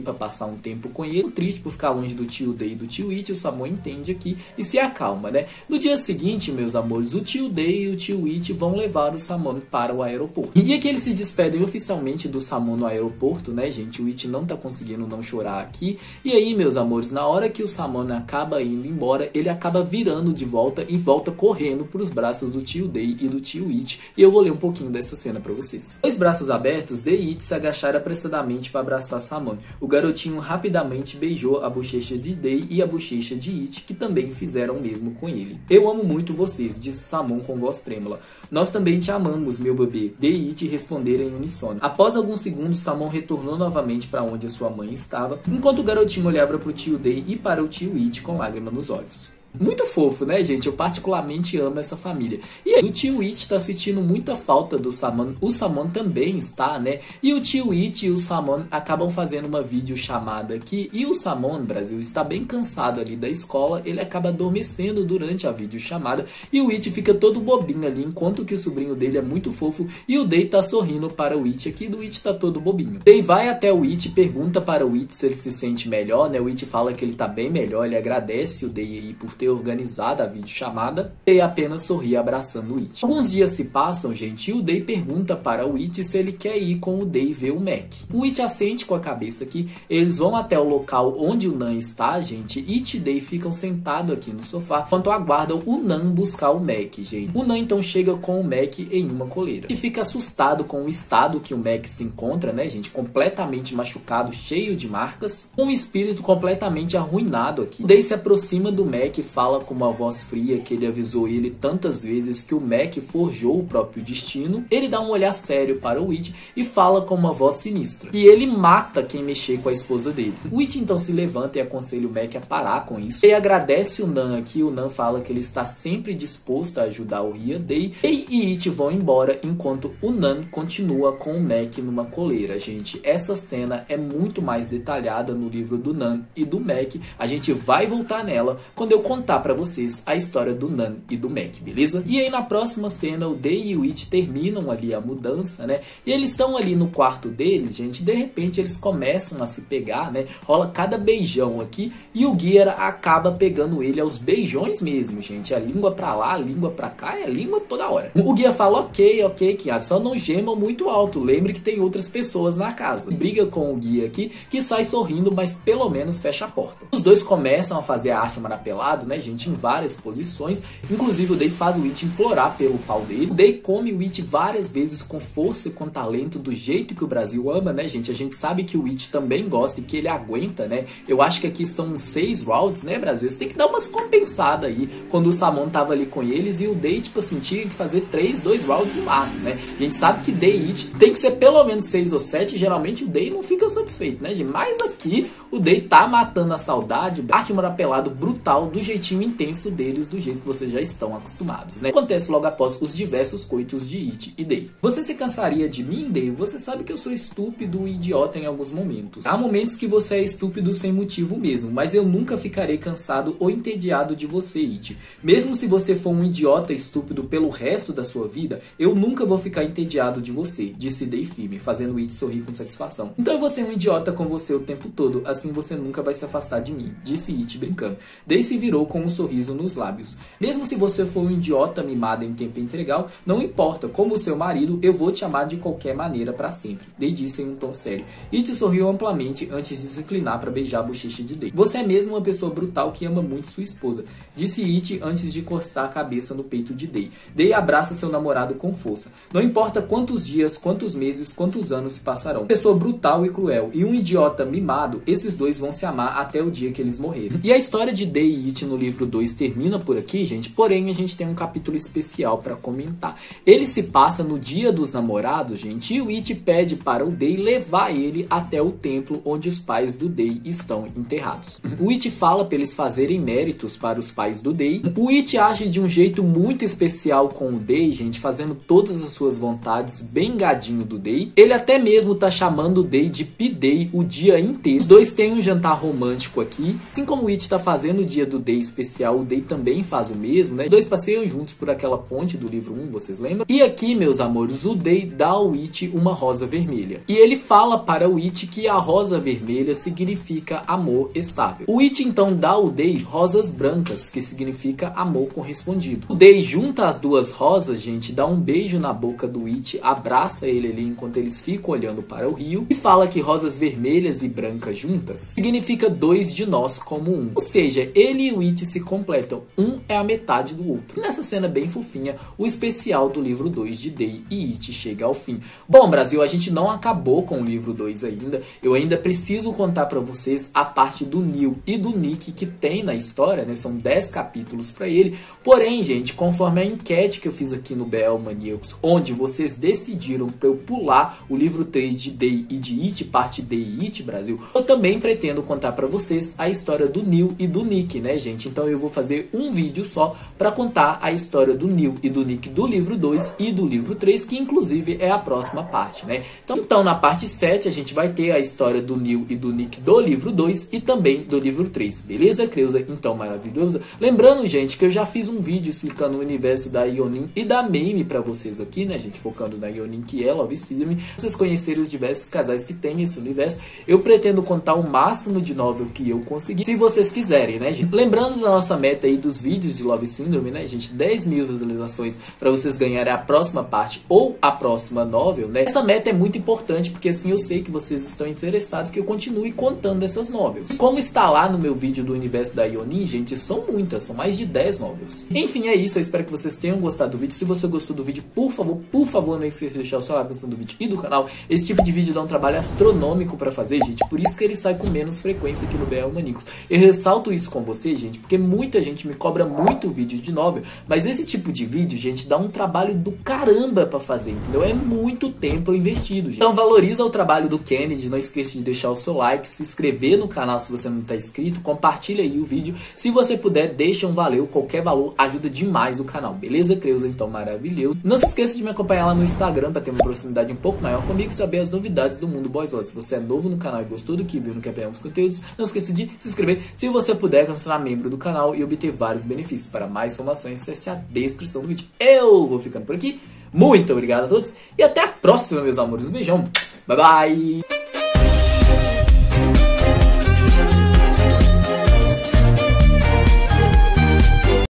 para passar um tempo com ele. Triste por ficar longe do tio Day e do tio It, o Samon entende aqui e se acalma, né? No dia seguinte, meus amores, o tio Day e o tio It vão levar o Samon para o aeroporto. E aqui eles se despedem oficialmente do Samon no aeroporto, né, gente? O It não tá conseguindo não chorar aqui. E aí, meus amores, na hora que o Samon acaba indo embora, ele acaba virando de volta e volta correndo pros braços do tio Day e do tio It. E eu vou ler um pouquinho dessa cena pra vocês. Com os braços abertos, Day e It se agacharam apressadamente para abraçar Samon. O garotinho rapidamente beijou a bochecha de Day e a bochecha de It, que também fizeram o mesmo com ele. Eu amo muito vocês, disse Samon com voz trêmula. Nós também te amamos, meu bebê. Day e It responderam em uníssono. Após alguns segundos, Samon retornou novamente para onde a sua mãe estava, enquanto o garotinho olhava para o tio Day e para o tio It com lágrimas nos olhos. Muito fofo, né, gente? Eu particularmente amo essa família. E aí, o tio It tá sentindo muita falta do Samon. O Samon também está, né? E o tio It e o Samon acabam fazendo uma videochamada aqui. E o Samon, Brasil, está bem cansado ali da escola. Ele acaba adormecendo durante a videochamada. E o It fica todo bobinho ali, enquanto que o sobrinho dele é muito fofo. E o Day tá sorrindo para o It aqui. O It tá todo bobinho. Day vai até o It, pergunta para o It se ele se sente melhor, né? O It fala que ele tá bem melhor. Ele agradece o Day aí por ter organizado a videochamada. Day apenas sorri abraçando o It. Alguns dias se passam, gente, e o Day pergunta para o It se ele quer ir com o Day ver o Mac. O It assente com a cabeça aqui. Eles vão até o local onde o Nan está, gente. It e Day ficam sentados aqui no sofá enquanto aguardam o Nan buscar o Mac, gente. O Nan então chega com o Mac em uma coleira. E fica assustado com o estado que o Mac se encontra, né, gente? Completamente machucado, cheio de marcas. Um espírito completamente arruinado aqui. O Day se aproxima do Mac e fala com uma voz fria que ele avisou ele tantas vezes que o Mac forjou o próprio destino. Ele dá um olhar sério para o It e fala com uma voz sinistra que ele mata quem mexer com a esposa dele. O It então se levanta e aconselha o Mac a parar com isso. Ele agradece o Nan aqui. O Nan fala que ele está sempre disposto a ajudar o Ria. Day e It vão embora enquanto o Nan continua com o Mac numa coleira, gente. Essa cena é muito mais detalhada no livro do Nan e do Mac. A gente vai voltar nela quando eu contar pra vocês a história do Nan e do Mac, beleza? E aí na próxima cena o Day e o It terminam ali a mudança, né? E eles estão ali no quarto deles, gente. De repente eles começam a se pegar, né? Rola cada beijão aqui e o Guira acaba pegando ele aos beijões mesmo, gente. A língua pra lá, a língua pra cá, é a língua toda hora. O Guia fala, ok, Kiado, só não gemam muito alto. Lembre que tem outras pessoas na casa. Briga com o Guia aqui, que sai sorrindo, mas pelo menos fecha a porta. Os dois começam a fazer a arte marapelado, né, gente, em várias posições. Inclusive o Day faz o It implorar pelo pau dele. O Day come o It várias vezes com força e com talento, do jeito que o Brasil ama, né, gente? A gente sabe que o It também gosta e que ele aguenta, né? Eu acho que aqui são 6 rounds, né, Brasil? Você tem que dar umas compensadas aí quando o Samon tava ali com eles e o Day, tipo assim, tinha que fazer 2 rounds no máximo, né? A gente sabe que Day e It tem que ser pelo menos 6 ou 7. Geralmente o Day não fica satisfeito, né, gente? Mas aqui o Day tá matando a saudade, arte marapelado brutal, do jeitinho intenso deles, do jeito que vocês já estão acostumados, né? Acontece logo após os diversos coitos de It e Day. Você se cansaria de mim, Day? Você sabe que eu sou estúpido e idiota em alguns momentos. Há momentos que você é estúpido sem motivo mesmo, mas eu nunca ficarei cansado ou entediado de você, It. Mesmo se você for um idiota estúpido pelo resto da sua vida, eu nunca vou ficar entediado de você, disse Day firme, fazendo It sorrir com satisfação. Então eu vou ser um idiota com você o tempo todo, assim você nunca vai se afastar de mim, disse It brincando. Day se virou com um sorriso nos lábios. Mesmo se você for um idiota mimado em tempo integral, não importa, como seu marido, eu vou te amar de qualquer maneira para sempre, Day disse em um tom sério. It sorriu amplamente antes de se inclinar para beijar a bochecha de Day. Você é mesmo uma pessoa brutal que ama muito sua esposa, disse It antes de encostar a cabeça no peito de Day. Day abraça seu namorado com força. Não importa quantos dias, quantos meses, quantos anos se passarão. Uma pessoa brutal e cruel e um idiota mimado, esses dois vão se amar até o dia que eles morrerem. E a história de Day e It no livro 2 termina por aqui, gente, porém a gente tem um capítulo especial para comentar. Ele se passa no dia dos namorados, gente, e o It pede para o Day levar ele até o templo onde os pais do Day estão enterrados. O It fala para eles fazerem méritos para os pais do Day. O It age de um jeito muito especial com o Day, gente, fazendo todas as suas vontades, bem gadinho do Day. Ele até mesmo tá chamando o Day de P-Day o dia inteiro. Os dois têm um jantar romântico aqui. Assim como o It tá fazendo o dia do Day especial, o Day também faz o mesmo, né? Os dois passeiam juntos por aquela ponte do livro 1, vocês lembram? E aqui, meus amores, o Day dá ao It uma rosa vermelha. E ele fala para o It que a rosa vermelha significa amor estável. O It então dá ao Day rosas brancas, que significa amor correspondido. O Day junta as duas rosas, gente, dá um beijo na boca do It, abraça ele ali enquanto eles ficam olhando para o rio e fala que rosas vermelhas e brancas juntas significa 2 de nós como um. Ou seja, ele e o It se completam, um é a metade do outro. E nessa cena bem fofinha, o especial do livro 2 de Day e It chega ao fim. Bom, Brasil, a gente não acabou com o livro 2 ainda. Eu ainda preciso contar para vocês a parte do Neil e do Nick que tem na história, né? São 10 capítulos para ele. Porém, gente, conforme a enquete que eu fiz aqui no BL Maníacos, onde vocês decidiram para eu pular o livro 3 de Day e de It, parte Day e It, Brasil, eu também pretendo contar para vocês a história do Neil e do Nick, né, gente? gente. Então eu vou fazer um vídeo só para contar a história do Neil e do Nick do livro 2 e do livro 3, que inclusive é a próxima parte, né? Então na parte 7 a gente vai ter a história do Neil e do Nick do livro 2 e também do livro 3, beleza, Creuza? Então, maravilhoso. Lembrando, gente, que eu já fiz um vídeo explicando o universo da Yonin e da Mame pra vocês aqui, né, gente? Focando na Yonin, que é Love Simon. Vocês conhecerem os diversos casais que tem esse universo. Eu pretendo contar o máximo de novel que eu conseguir, se vocês quiserem, né, gente? Lembrando da nossa meta aí dos vídeos de Love Syndrome, né, gente? 10 mil visualizações para vocês ganharem a próxima parte ou a próxima novel, né? Essa meta é muito importante, porque assim eu sei que vocês estão interessados que eu continue contando essas novels. E como está lá no meu vídeo do universo da Yonin, gente, são muitas, são mais de 10 novels. Enfim, é isso, eu espero que vocês tenham gostado do vídeo. Se você gostou do vídeo, por favor, não esqueça de deixar o seu like do vídeo e do canal. Esse tipo de vídeo dá um trabalho astronômico pra fazer, gente, por isso que ele sai com menos frequência aqui no BL Maníacos. Eu ressalto isso com vocês, gente, porque muita gente me cobra muito vídeo de novel, mas esse tipo de vídeo, gente, dá um trabalho do caramba pra fazer, entendeu? É muito tempo investido, gente. Então valoriza o trabalho do Kennedy, não esqueça de deixar o seu like, se inscrever no canal se você não tá inscrito, compartilha aí o vídeo. Se você puder, deixa um valeu, qualquer valor ajuda demais o canal, beleza, Creuza? Então maravilhoso. Não se esqueça de me acompanhar lá no Instagram pra ter uma proximidade um pouco maior comigo e saber as novidades do mundo Boys Love. Se você é novo no canal e gostou do que viu, não quer perder os conteúdos, não esqueça de se inscrever. Se você puder, se tornar membro do canal e obter vários benefícios. Para mais informações, acesse a descrição do vídeo. Eu vou ficando por aqui. Muito obrigado a todos e até a próxima, meus amores. Um beijão. Bye, bye.